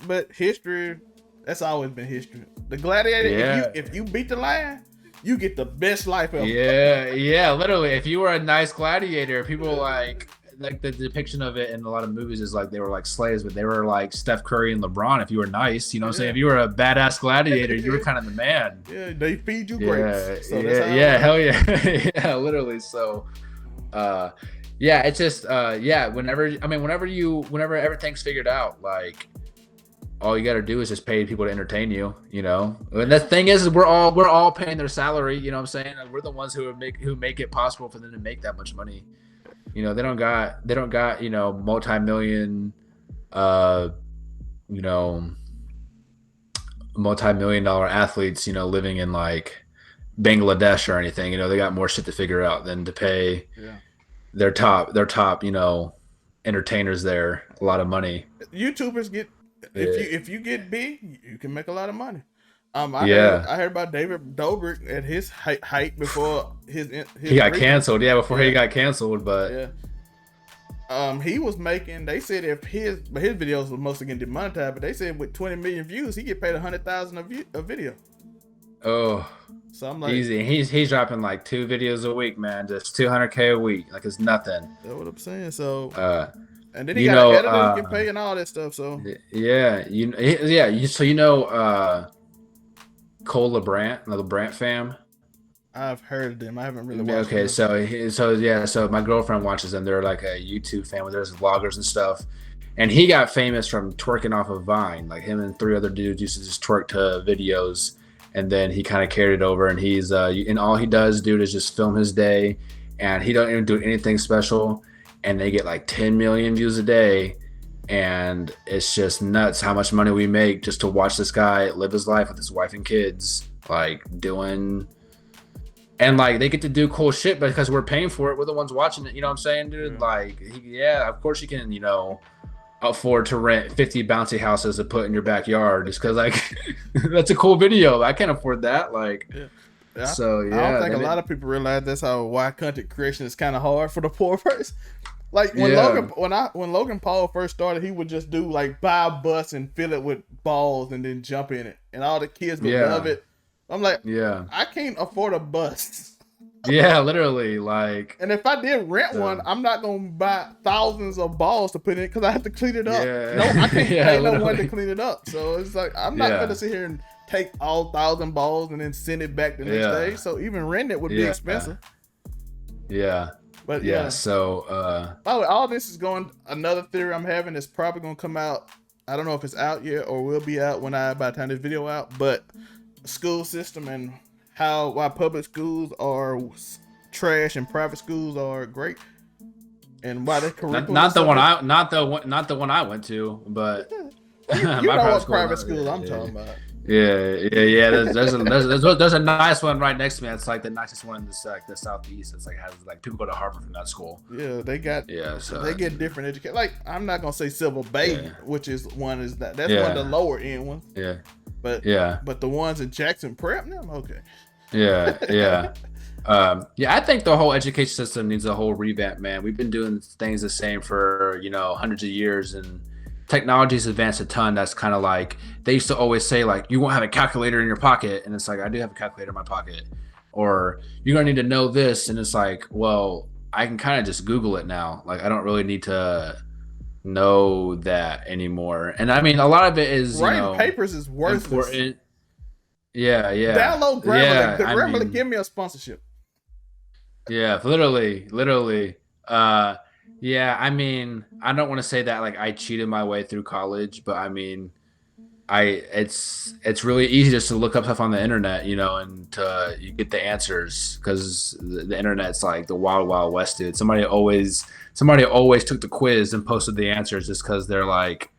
But history, that's always been history. The gladiator, if you beat the lion, you get the best life ever. Yeah. Literally, if you were a nice gladiator, people like the depiction of it in a lot of movies is like they were like slaves, but they were like Steph Curry and LeBron. If you were nice, you know what I'm saying? If you were a badass gladiator, you were kind of the man. Yeah, they feed you grapes. Hell yeah. Yeah, literally. So, yeah, it's just whenever everything's figured out, like all you got to do is just pay people to entertain you, you know. And the thing is we're all paying their salary, you know what I'm saying? We're the ones who make it possible for them to make that much money. You know, they don't got, you know, multi-million multi-million-dollar athletes, you know, living in like Bangladesh or anything. You know, they got more shit to figure out than to pay their top, you know, entertainers there a lot of money. YouTubers get if you get big, you can make a lot of money. I heard about David Dobrik at his height before his he got canceled. He got canceled, but he was making. They said if his videos were mostly getting demonetized, but they said with 20 million views, he get paid $100,000 a video. Oh. So I'm like, easy. He's dropping like 2 videos a week, man. Just $200K a week. Like it's nothing. That's what I'm saying. So, and then he got editors get paid and all that stuff. So Cole LeBrant, the LeBrant fam. I've heard of them. I haven't really watched them. So my girlfriend watches them. They're like a YouTube fan where there's vloggers and stuff. And he got famous from twerking off of Vine. Like him and 3 other dudes used to just twerk to videos. And then he kind of carried it over, and he's and all he does, dude, is just film his day, and he don't even do anything special, and they get like 10 million views a day, and it's just nuts how much money we make just to watch this guy live his life with his wife and kids, like doing, and like they get to do cool shit because we're paying for it. We're the ones watching it, you know what I'm saying, dude? Like, of course you can, you know, afford to rent 50 bouncy houses to put in your backyard just because like that's a cool video. I can't afford that. Like, so yeah. I don't think a lot of people realize that's why content creation is kind of hard for the poor person. Like when Logan Paul first started, he would just do like buy a bus and fill it with balls and then jump in it, and all the kids would love it. I'm like, I can't afford a bus. Yeah, literally, like. And if I did rent one, I'm not gonna buy thousands of balls to put in it because I have to clean it up. No, I can't pay no one to clean it up. So it's like I'm not gonna sit here and take all 1,000 balls and then send it back the next day. So even renting it would be expensive. Yeah. But so by the way, all this is going. Another theory I'm having is probably gonna come out. I don't know if it's out yet or will be out by the time this video out. But school system and why public schools are trash and private schools are great, and why the curriculum not the one I went to, but you know what private school I'm talking about. Yeah. There's a nice one right next to me. It's like the nicest one in the southeast. It's like has like people go to Harvard from that school. Yeah, they got. Yeah, so they get different education. Like I'm not gonna say Silver Bay, which is that's one of the lower end ones. Yeah. But the ones in Jackson Prep, okay. Yeah. Yeah, I think the whole education system needs a whole revamp, man. We've been doing things the same for, hundreds of years, and technology's advanced a ton. That's kind of like they used to always say, like, you won't have a calculator in your pocket, and it's like, I do have a calculator in my pocket. Or you're gonna need to know this, and it's like, well, I can kind of just Google it now. Like, I don't really need to know that anymore. And I mean, a lot of it is writing papers is worthless. Important. Yeah. Download Grammarly. Yeah, Grammarly, give me a sponsorship. Yeah, literally. Yeah, I mean, I don't want to say that like I cheated my way through college, but I mean, it's really easy just to look up stuff on the internet, and you get the answers, because the internet's like the wild wild west, dude. Somebody always took the quiz and posted the answers just because they're like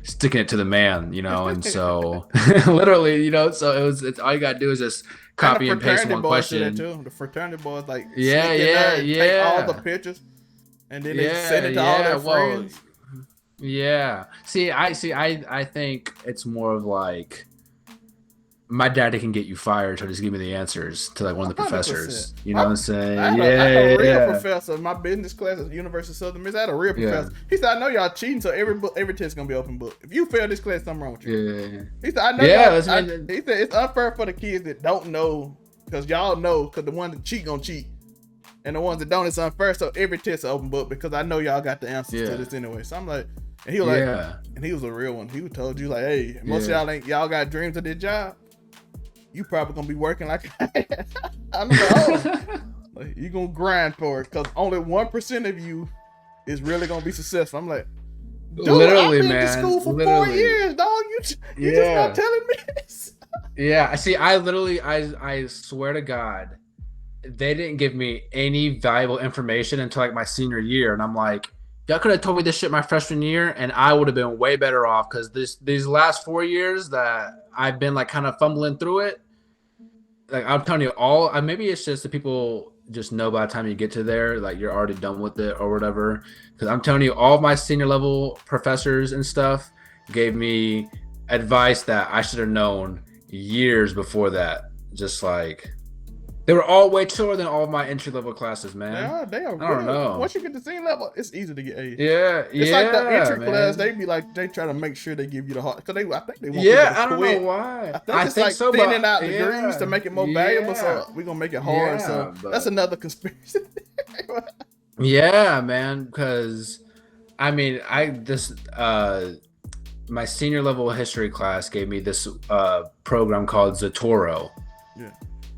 sticking it to the man, and so literally, so it's all you gotta do is just copy and paste one question. Too. The fraternity boys like take all the pictures and then they send it to all their friends. Yeah. I think it's more of like my daddy can get you fired, so just give me the answers to like one of the 100%. Professors. You know what I'm saying? I had a real professor in my business class at the University of Southern Miss. I had a real professor. He said, I know y'all cheating, so every test is gonna be open book. If you fail this class, something wrong with you. Yeah. He said, I know y'all. He said it's unfair for the kids that don't know, because y'all know, because the ones that cheat gonna cheat. And the ones that don't, it's unfair. So every test is open book, because I know y'all got the answers to this anyway. So I'm like, and he was like, and he was a real one. He told you like, hey, most of y'all got dreams of this job. You probably gonna be working like I'm like, you gonna grind for it, because only 1% of you is really gonna be successful. I'm like, dude, literally, I've been to school for 4 years, dog. You just not telling me this. Yeah, see, I swear to God, they didn't give me any valuable information until like my senior year, and I'm like, y'all could have told me this shit my freshman year, and I would have been way better off, because these last 4 years that I've been like kind of fumbling through it. Like, I'm telling you, maybe it's just that people just know by the time you get to there, like you're already done with it or whatever. Because I'm telling you, all of my senior level professors and stuff gave me advice that I should have known years before that. Just like, they were all way chiller than all of my entry level classes, man. They are. I don't know. Once you get to senior level, it's easy to get A's. Yeah, it's like the entry class. They be like, they try to make sure they give you the hard, because I think they want I don't know why. I think it's like thinning out degrees to make it more valuable. So we're gonna make it hard. So that's another conspiracy. Yeah, man. Because I mean, my senior level history class gave me this program called Zotero. Yeah.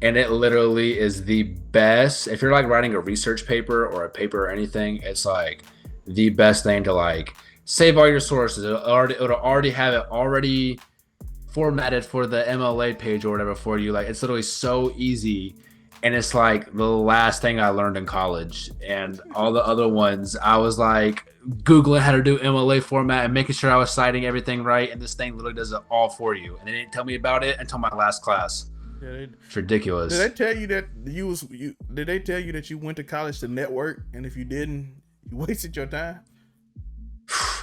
And it literally is the best. If you're like writing a research paper or a paper or anything, it's like the best thing to like save all your sources. It'll already have it already formatted for the MLA page or whatever for you. Like, it's literally so easy. And it's like the last thing I learned in college. And all the other ones, I was like Googling how to do MLA format and making sure I was citing everything right. And this thing literally does it all for you. And they didn't tell me about it until my last class. Yeah, it's ridiculous. Did they tell you that did they tell you that you went to college to network, and if you didn't, you wasted your time?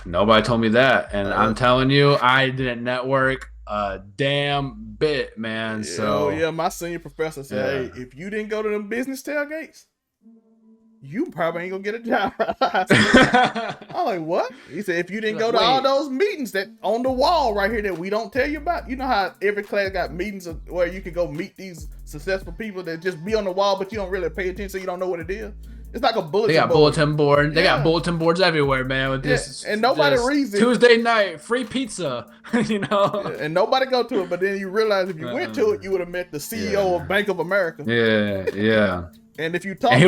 Nobody told me that, and I'm telling you, I didn't network a damn bit, man. So my senior professor said, hey, if you didn't go to them business tailgates, you probably ain't gonna get a job. I'm like, what? He said, if you didn't go to all those meetings that on the wall right here that we don't tell you about, you know how every class got meetings where you can go meet these successful people that just be on the wall, but you don't really pay attention, so you don't know what it is. It's like a bulletin board. They got bulletin board. They got bulletin boards everywhere, man. With this, and nobody reads it. Tuesday night, free pizza. And nobody go to it. But then you realize if you went to it, you would have met the CEO of Bank of America. Yeah. And if you talk, and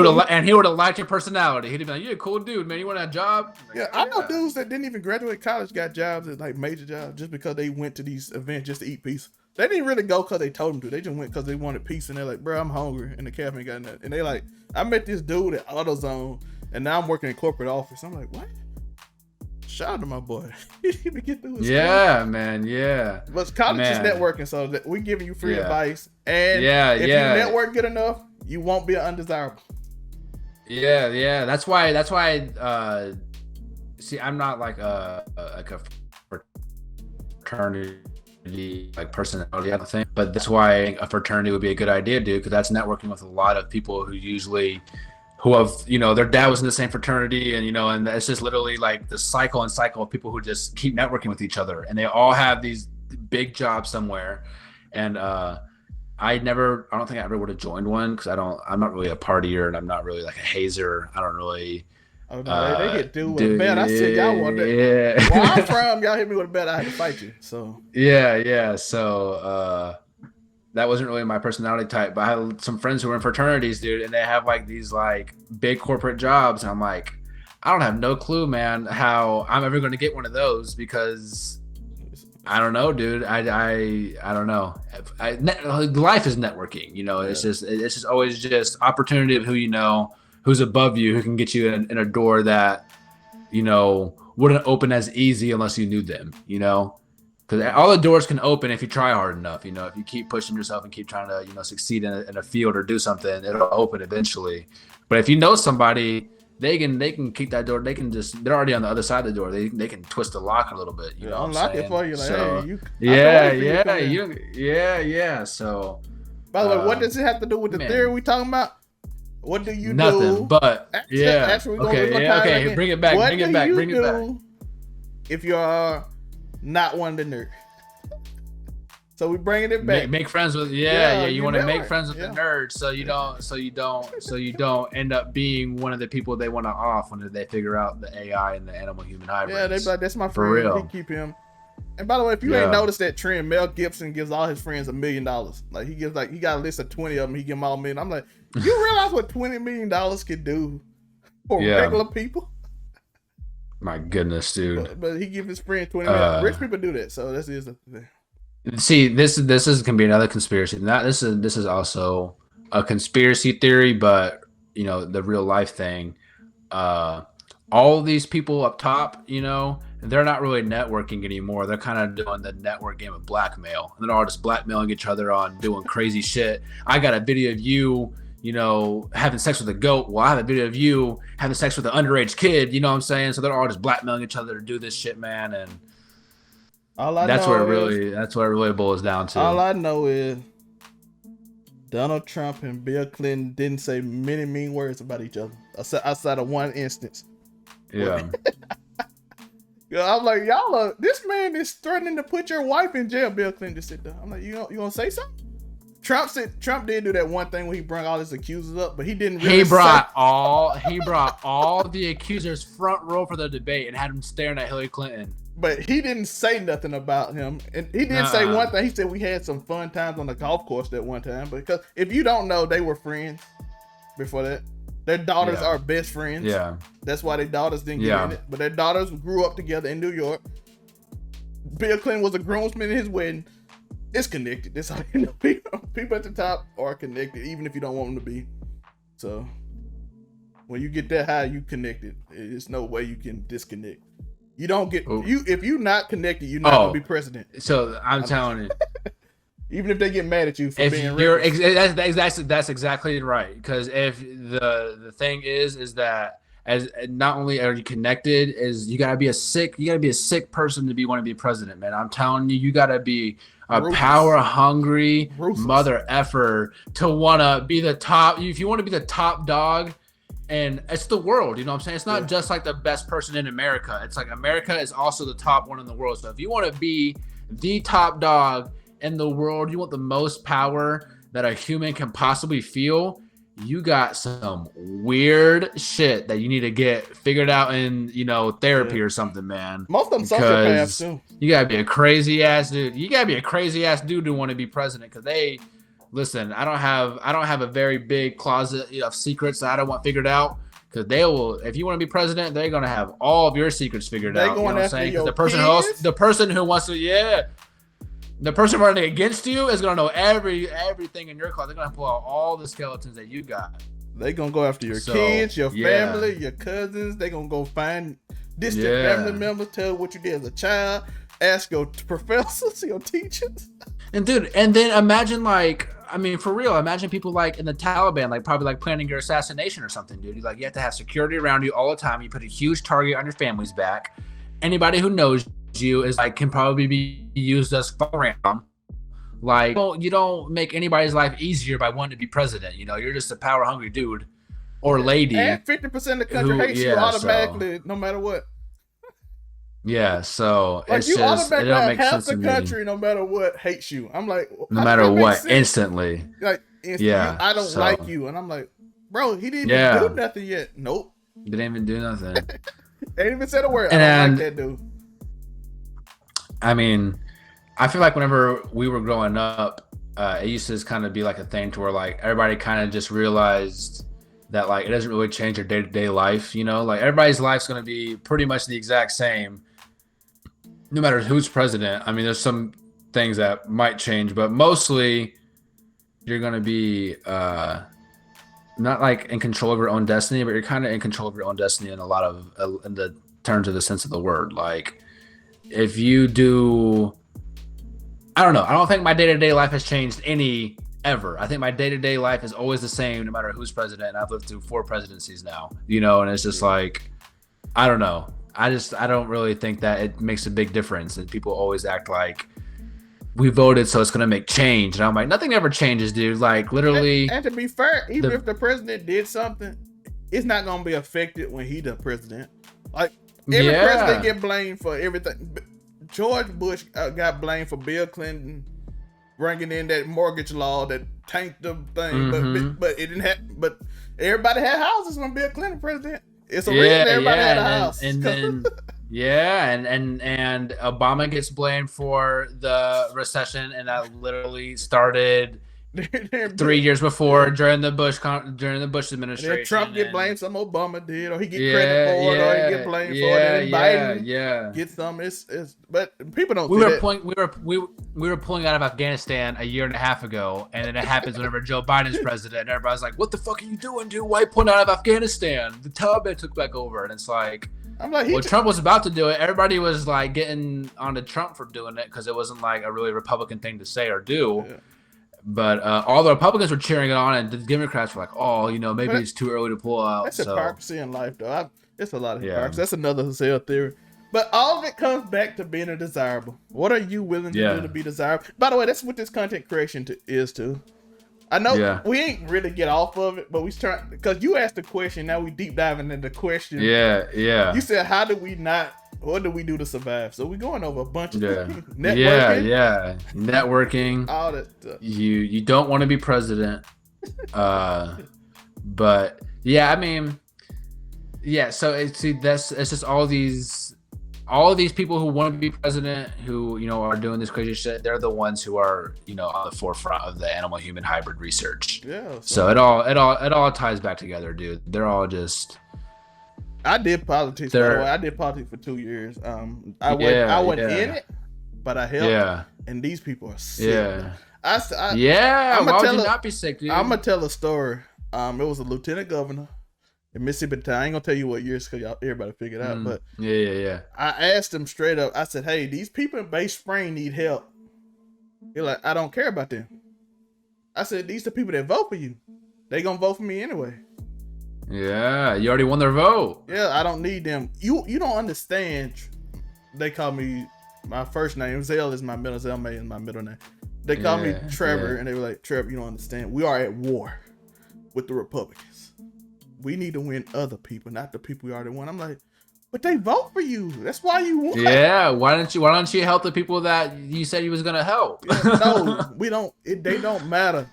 he would have liked your personality. He'd have been like, "You're a cool dude, man. You want a job?" Like, I know dudes that didn't even graduate college got jobs at like major jobs just because they went to these events just to eat pizza. They didn't really go because they told them to. They just went because they wanted pizza. And they're like, "Bro, I'm hungry," and the cafe ain't got nothing. And they like, I met this dude at AutoZone, and now I'm working in corporate office. I'm like, what? Shout out to my boy. He didn't even get through his school. Man. Yeah. But college is networking, so that we're giving you free advice. And if you network good enough, you won't be undesirable. Yeah. That's why. See, I'm not like a fraternity like personality, I don't think. But that's why a fraternity would be a good idea, dude, because that's networking with a lot of people who have, their dad was in the same fraternity, and and it's just literally like the cycle of people who just keep networking with each other, and they all have these big jobs somewhere. And I don't think I ever would have joined one, because I'm not really a partier, and I'm not really like a hazer. I don't really. Oh no, they get dude with a bet. I said y'all want that. Yeah. Where I'm from, y'all hit me with a bet. I had to fight you. So yeah. So that wasn't really my personality type. But I had some friends who were in fraternities, dude, and they have like these like big corporate jobs, and I'm like, I don't have no clue, man, how I'm ever going to get one of those, because I don't know, dude. I don't know. Life is networking, It's just always just opportunity of who who's above you, who can get you in a door that wouldn't open as easy unless you knew them, because all the doors can open if you try hard enough. If you keep pushing yourself and keep trying to succeed in a field or do something, it'll open eventually. But if you know somebody, they can keep that door. They're already on the other side of the door. They can twist the lock a little bit. Unlock it for you. Like, so, hey, yeah. So, by the way, what does it have to do with the theory we talking about? What do you do? Nothing. But yeah. Actually, okay. Bring it back. Bring it back. If you're not one of the nerds. So we bringing it back. Make friends with you want to make friends with the nerds, so you don't end up being one of the people they want to off when they figure out the AI and the animal human hybrids. Yeah, they be like, that's my friend. For real. We keep him. And by the way, if you ain't noticed that trend, Mel Gibson gives all his friends $1 million. Like he got a list of 20 of them. He give them all $1 million. I'm like, you realize what $20 million could do for regular people? My goodness, dude. But he give his friend $20 million. Rich people do that, so that's the thing. See, this is gonna be another conspiracy. This is also a conspiracy theory, but the real life thing. All these people up top, they're not really networking anymore. They're kind of doing the network game of blackmail, and they're all just blackmailing each other on doing crazy shit. I got a video of you, having sex with a goat. Well, I have a video of you having sex with an underage kid. You know what I'm saying? So they're all just blackmailing each other to do this shit, man. And that's what it really boils down to. All I know is Donald Trump and Bill Clinton didn't say many mean words about each other outside of one instance. Yeah. I'm like, this man is threatening to put your wife in jail. Bill Clinton just sit down. I'm like, you gonna say something? Trump did do that one thing where he brought all his accusers up, but he didn't really He brought all the accusers front row for the debate and had them staring at Hillary Clinton. But he didn't say nothing about him. And he did say one thing. He said we had some fun times on the golf course that one time. Because if you don't know, they were friends before that. Their daughters are best friends. Yeah. That's why their daughters didn't get in it. But their daughters grew up together in New York. Bill Clinton was a groomsman in his wedding. It's connected. That's how you know people at the top are connected, even if you don't want them to be. So when you get that high, you connected. There's no way you can disconnect. You don't get if you're not connected, you're not gonna be president. So I'm telling you. Even if they get mad at you for being that's exactly right. Because if the thing is that as not only are you connected, is you gotta be a sick person to want to be president, man. I'm telling you, you gotta be a power hungry mother effer to wanna be the top. If you want to be the top dog, and it's the world, you know what I'm saying? It's not just like the best person in America. It's like America is also the top one in the world. So if you want to be the top dog in the world, you want the most power that a human can possibly feel, you got some weird shit that you need to get figured out in, therapy or something, man. Most of them sociopaths too. You gotta be a crazy ass dude. You gotta be a crazy ass dude to want to be president, because listen, I don't have a very big closet of secrets that I don't want figured out, because they will. If you want to be president, they're gonna have all of your secrets figured out. You know what I'm saying? Because the person who wants to, the person running against you is gonna know everything in your closet. They're gonna pull out all the skeletons that you got. They gonna go after your kids, your family, your cousins. They gonna go find distant family members, tell what you did as a child, ask your professors, your teachers. And dude, and then imagine for real, imagine people like in the Taliban, probably planning your assassination or something, dude. You have to have security around you all the time. You put a huge target on your family's back. Anybody who knows you is like can probably be used as around. Like you don't make anybody's life easier by wanting to be president. You know, you're just a power hungry dude or lady. And 50% of the country hates you automatically, no matter what. Yeah, so like it's you just it don't make half sense the to country, me. no matter what, hates you. I'm like, No matter what, instantly. Like, yeah, I don't like you, and I'm like, bro, he didn't even do nothing yet. Nope, didn't even do nothing. They ain't even said a word. I don't like that dude. I mean, I feel like whenever we were growing up, it used to kind of be like a thing to where like everybody kind of just realized that like it doesn't really change your day-to-day life, you know, like everybody's life's going to be pretty much the exact same no matter who's president. I mean, there's some things that might change, but mostly you're going to be not like in control of your own destiny, but you're kind of in control of your own destiny in a lot of in the terms of the sense of the word. Like if you do, I don't know, I don't think my day-to-day life has changed any ever. I think my day-to-day life is always the same no matter who's president, and I've lived through 4 presidencies now, you know, and it's just like, I don't know, I don't really think that it makes a big difference. And people always act like we voted so it's gonna make change, and I'm like, nothing ever changes, dude. Like literally. And to be fair, even if the president did something, it's not gonna be affected when he the president. Like every president get blamed for everything. George Bush got blamed for Bill Clinton bringing in that mortgage law that tanked the thing, but it didn't have. But everybody had houses when Bill Clinton president. It's a reason everybody had a house. And then and Obama gets blamed for the recession, and that literally started 3 years before during the Bush administration. And Trump get blamed, some Obama did, or he get credit for it, or he get blamed for it. And Biden get some. It's but people don't. We were pulling out of Afghanistan a year and a half ago, and then it happens whenever Joe Biden's president, and everybody's like, "What the fuck are you doing, dude? Why pulling out of Afghanistan? The Taliban took back over," and it's like. I'm like, when Trump was about to do it, everybody was like getting onto Trump for doing it because it wasn't like a really Republican thing to say or do. Yeah. But all the Republicans were cheering it on, and the Democrats were like, "Oh, you know, maybe it's too early to pull out." That's hypocrisy in life, though. It's a lot of hypocrisy. That's another sale theory. But all of it comes back to being a desirable. What are you willing to do to be desirable? By the way, that's what this content creation is too. I know we ain't really get off of it, but we trying because you asked the question. Now we deep diving into the question. Yeah. You said, "How do we not? What do we do to survive?" So we're going over a bunch of things. Networking. Networking. All that stuff. You don't want to be president, but I mean, So it's just all these people who want to be president, who, you know, are doing this crazy shit. They're the ones who are, you know, on the forefront of the animal human hybrid research. Yeah. So it all ties back together, dude. They're all just. I did politics. By the way, I did politics for 2 years. I went in it, but I helped. Yeah. And these people are sick. Yeah. Why would you not be sick, dude? I'm gonna tell a story. It was a lieutenant governor in Mississippi. I ain't gonna tell you what years because everybody figured out. But I asked him straight up. I said, "Hey, these people in Bay Spring need help." He's like, "I don't care about them." I said, "These are the people that vote for you. They gonna vote for me anyway." Yeah, you already won their vote. Yeah, I don't need them. You don't understand. They call me my first name. Zell is my middle. Zell May is my middle name. They call me Trevor, and they were like, "Trevor, you don't understand. We are at war with the Republicans. We need to win other people, not the people we already won." I'm like, "But they vote for you. That's why you won." Yeah, why don't you help the people that you said you was gonna help? No, we don't. They don't matter.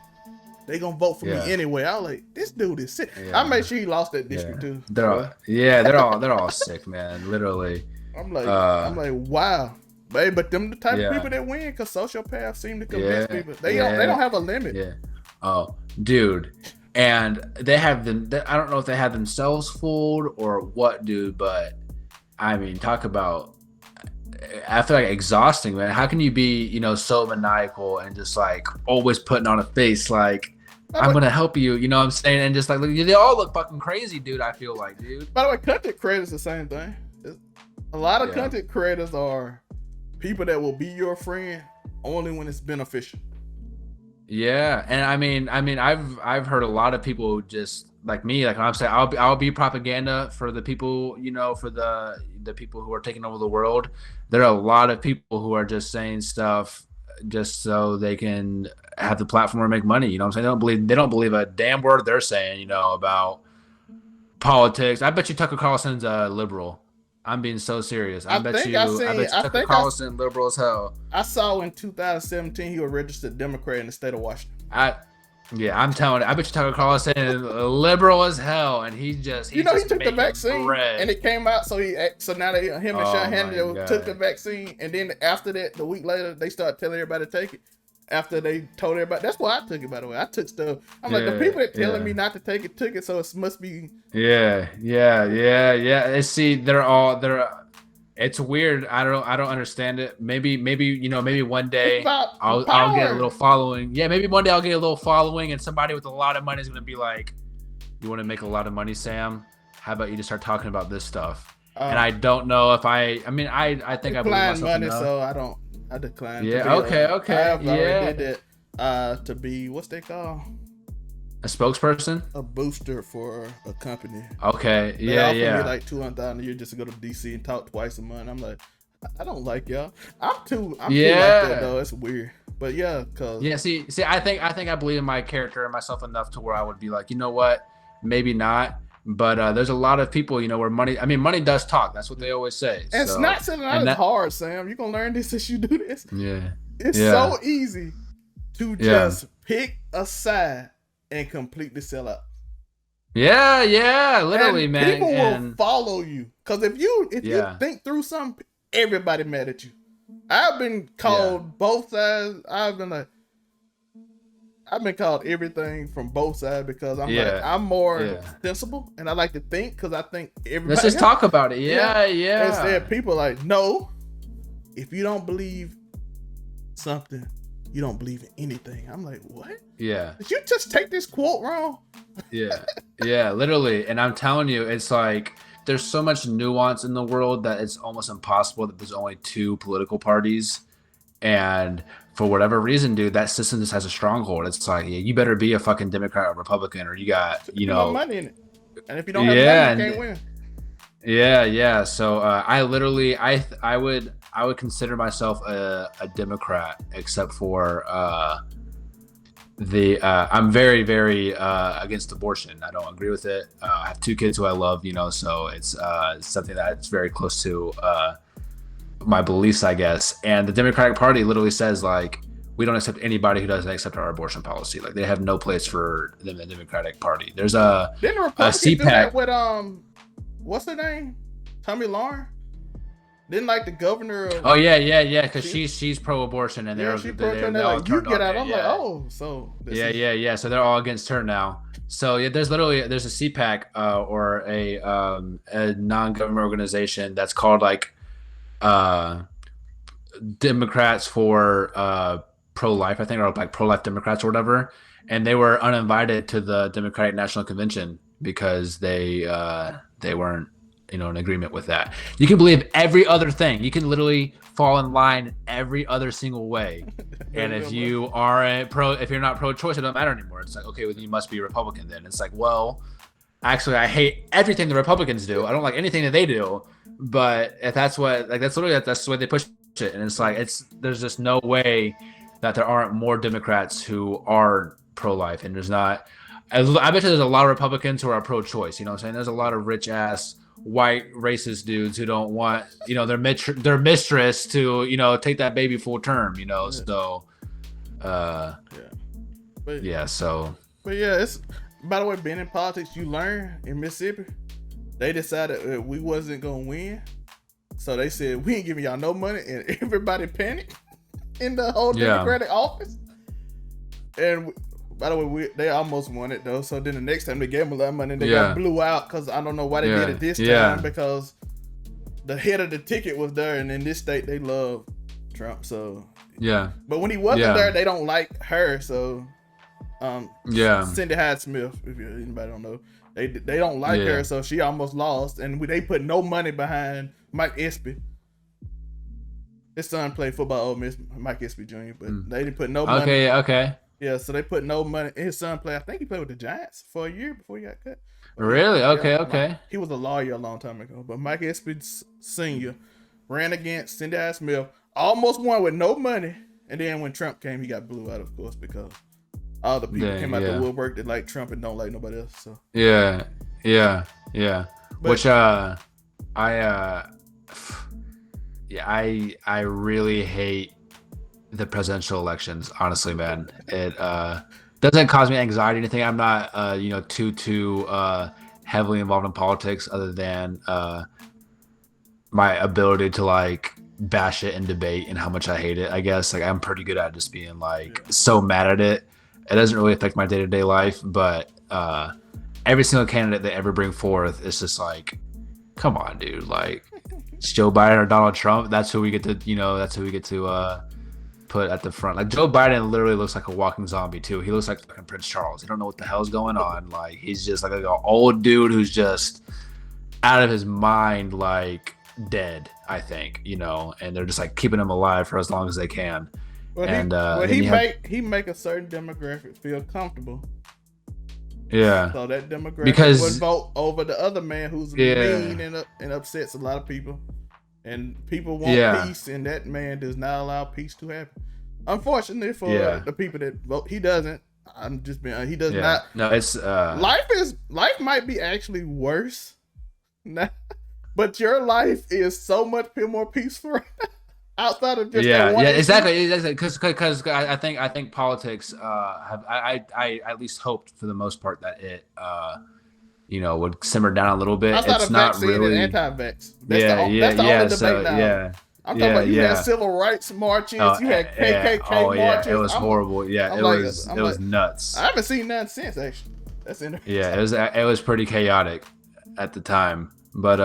They gonna vote for me anyway. I was like, this dude is sick. I made sure he lost that district too. They're all sick, man. Literally. I'm like, wow. But them the type of people that win because sociopaths seem to convince people. They don't have a limit. Yeah. Oh, dude. And they have them. I don't know if they have themselves fooled or what, dude. But I mean, talk about. I feel like exhausting, man. How can you be, you know, so maniacal and just like always putting on a face like I'm gonna help you, you know what I'm saying? And just like they all look fucking crazy, dude. I feel like, dude. By the way, content creators the same thing. A lot of content creators are people that will be your friend only when it's beneficial. Yeah, and I mean, I've heard a lot of people just like me, like I'm saying, I'll be propaganda for the people, you know, for the people who are taking over the world. There are a lot of people who are just saying stuff just so they can have the platform to make money. You know what I'm saying? They don't believe a damn word they're saying, you know, about politics. I bet you Tucker Carlson's a liberal. I'm being so serious. I think I seen. I bet you I Tucker think Carlson liberal as hell. I saw in 2017 he was registered Democrat in the state of Washington. Yeah, I'm telling you, I bet you Tucker Carlson is liberal as hell, and he's just he just took the making vaccine bread. and it came out. So now him and Oh Sean my Hannity God. took the vaccine, and then after that, the week later, they started telling everybody to take it. After they told everybody, that's why I took it. By the way, I took stuff. I'm like, the people that telling me not to take it took it, so it must be. Yeah. See, it's weird. I don't understand it. Maybe maybe one day It's about I'll get a power. little following. Yeah, maybe one day I'll get a little following, and somebody with a lot of money is gonna be like, "You want to make a lot of money, Sam? How about you just start talking about this stuff?" And I don't know if I think I believe declined myself money, enough. so I declined. Yeah, to be okay, I have already yeah. did that. To be what's they call A spokesperson? a booster for a company. Okay, They yeah, offer yeah. me like $200,000 a year just to go to DC and talk twice a month. I'm like, I don't like y'all. I'm too like that though. It's weird, but yeah, cause Yeah, see, I think I believe in my character and myself enough to where I would be like, you know what, maybe not. But there's a lot of people, you know, where money does talk. That's what they always say. it's So, not something and that hard, Sam. You gonna learn this as you do this. Yeah. It's Yeah. so easy to just pick a side and completely sell out. Yeah, literally, And man. people will And follow you because if you think through something, everybody mad at you. I've been called both sides. I've been called everything from both sides because I'm more sensible and I like to think because I think everybody. let's just talk about it. Yeah. Instead, people like, no, if you don't believe something, you don't believe in anything. I'm like, what? Yeah. Did you just take this quote wrong? Yeah, literally. And I'm telling you, it's like there's so much nuance in the world that it's almost impossible that there's only two political parties. And for whatever reason, dude, that system just has a stronghold. It's like, yeah, you better be a fucking Democrat or Republican, or you got, you know, money in it. And if you don't have money, you can't win. Yeah. So I literally, I would consider myself a Democrat, except for I'm very, very against abortion. I don't agree with it. I have two kids who I love, you know, so it's something that's very close to my beliefs, I guess. And the Democratic Party literally says, like, we don't accept anybody who doesn't accept our abortion policy. Like, they have no place for them in the Democratic Party. There's Didn't the Republicans do that CPAC. with what's her name? Tommy Lauren? Didn't like the governor of Oh yeah, because she's pro-abortion, and they're she they're pro-trans, all like, you turned get on out. it, I'm yeah. like, oh, so this is- Yeah. So they're all against her now. So yeah, there's a CPAC or a non-government organization that's called like Democrats for pro-life, I think, or like pro-life Democrats or whatever. And they were uninvited to the Democratic National Convention because they weren't, you know, in agreement with that. You can believe every other thing. You can literally fall in line every other single way. And if you aren't if you're not pro-choice, it doesn't matter anymore. It's like, okay, well, you must be a Republican then. It's like, well, actually, I hate everything the Republicans do. I don't like anything that they do. But if that's what, like, that's the way they push it. And it's like, there's just no way that there aren't more Democrats who are pro-life. And there's not, I bet you there's a lot of Republicans who are pro-choice. You know what I'm saying? There's a lot of rich ass white racist dudes who don't want, you know, their mistress to, you know, take that baby full term, you know. So But it's, by the way, being in politics, you learn in Mississippi, they decided that we wasn't gonna win, so they said we ain't giving y'all no money, and everybody panicked in the whole Democratic office. And by the way, they almost won it though. So then the next time they gave them a lot of money, they got blew out because I don't know why they did it this time, because the head of the ticket was there, and in this state they love Trump. So but when he wasn't there, they don't like her. So Cindy Hyde Smith, if anybody don't know, they don't like her, so she almost lost, and they put no money behind Mike Espy. His son played football at Ole Miss, Mike Espy Jr., but they didn't put no money. Okay. Yeah, so they put no money. His son played. I think he played with the Giants for a year before he got cut. But Really? yeah, Okay, like okay. he was a lawyer a long time ago. But Mike Espy Senior ran against Cindy I. Smith, almost won with no money, and then when Trump came, he got blew out, of course, because all the people Dang, came out the yeah. woodwork that like Trump and don't like nobody else. So Yeah, yeah, yeah. But- Which I yeah, I really hate the presidential elections, honestly, man. It doesn't cause me anxiety or anything. I'm not too heavily involved in politics other than my ability to like bash it and debate and how much I hate it. I guess like I'm pretty good at just being like so mad at it. It doesn't really affect my day-to-day life, but every single candidate they ever bring forth is just like, come on, dude. Like, it's Joe Biden or Donald Trump. That's who we get to, put at the front. Like, Joe Biden literally looks like a walking zombie, too. He looks like fucking Prince Charles. You don't know what the hell's going on. Like, he's just like an old dude who's just out of his mind, like, dead, I think, and they're just like keeping him alive for as long as they can. He make a certain demographic feel comfortable. Yeah. So that demographic Because would vote over the other man who's mean and upsets a lot of people. And people want peace, and that man does not allow peace to happen. Unfortunately for the people that vote, he doesn't. I'm just being. He does not. No, it's life might be actually worse, but your life is so much more peaceful outside of just that one. Exactly. Because I think politics have I at least hoped for the most part that it would simmer down a little bit. Outside it's of not vaccine really and anti-vax. That's the only debate now. I'm talking about you had civil rights marches, you had KKK marches. It was horrible. Yeah, it was nuts. I haven't seen none since, actually. That's interesting. Yeah, it was pretty chaotic at the time, but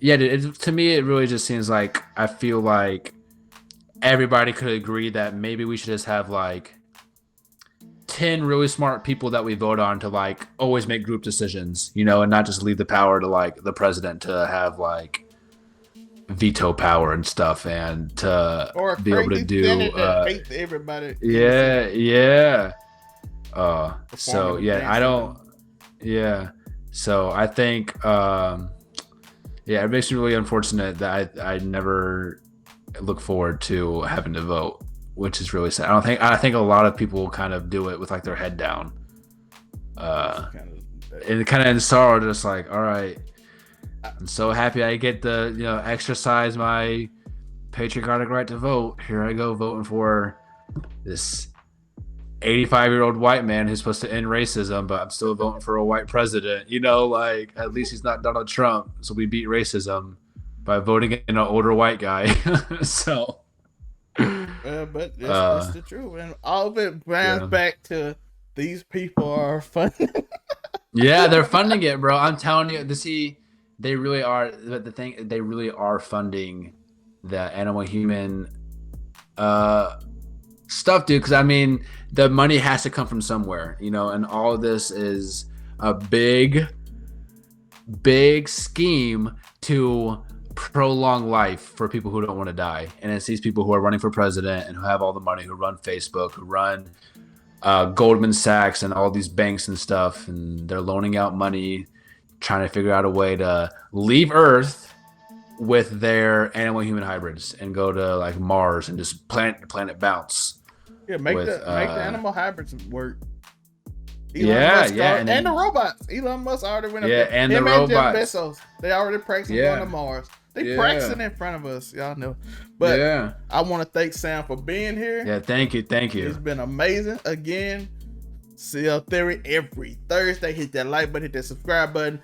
to me it really just seems like I feel like everybody could agree that maybe we should just have like 10 really smart people that we vote on to like always make group decisions, and not just leave the power to like the president to have like veto power and stuff, and to or be able to do hate everybody. So I think it makes me really unfortunate that I never look forward to having to vote, which is really sad. I think a lot of people kind of do it with like their head down, and kind of in sorrow, just like, all right, I'm so happy I get to exercise my patriotic right to vote. Here I go voting for this 85-year-old white man who's supposed to end racism, but I'm still voting for a white president. Like at least he's not Donald Trump, so we beat racism by voting in an older white guy. So. But that's the truth, and all of it bounds back to these people are funding. Yeah, they're funding it, bro. I'm telling you, they really are. But the thing, they really are funding the animal human stuff, dude. Because I mean, the money has to come from somewhere, and all of this is a big scheme to prolong life for people who don't want to die. And it's these people who are running for president and who have all the money, who run Facebook, who run Goldman Sachs and all these banks and stuff, and they're loaning out money, trying to figure out a way to leave Earth with their animal human hybrids and go to like Mars and just planet bounce. Yeah, make the animal hybrids work. And the robots. Elon Musk already went up there. And the robots. Jeff Bezos, they already practicing going to Mars. They practicing in front of us, y'all know. But I want to thank Sam for being here. Yeah, thank you. It's been amazing. Again, CL Theory every Thursday. Hit that like button, hit that subscribe button.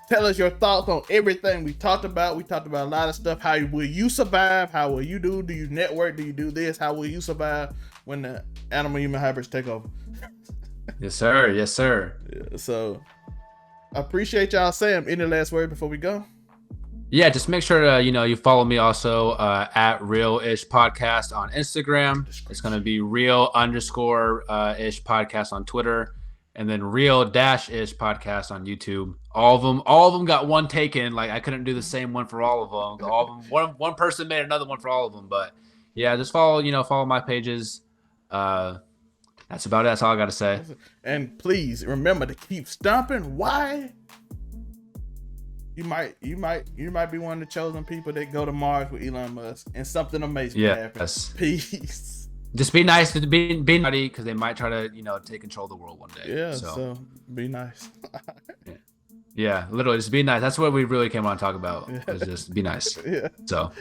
Tell us your thoughts on everything we talked about. We talked about a lot of stuff. How will you survive? How will you do? Do you network? Do you do this? How will you survive when the animal human hybrids take over? Yes, sir. Yeah, so I appreciate y'all. Sam, any last word before we go? Yeah, just make sure to you follow me also at Real-ish Podcast on Instagram. It's going to be Real_ish Podcast on Twitter, and then Real-ish Podcast on YouTube. All of them got one taken. Like I couldn't do the same one for all of them. All of them, one person made another one for all of them. But yeah, just follow my pages. That's about it. That's all I got to say. And please remember to keep stomping. Why? You might be one of the chosen people that go to Mars with Elon Musk, and something amazing happen. Yes. Peace. Just be nice to be naughty, because they might try to take control of the world one day. Yeah. So be nice. Yeah, literally, just be nice. That's what we really came on to talk about. Is just be nice. Yeah. So.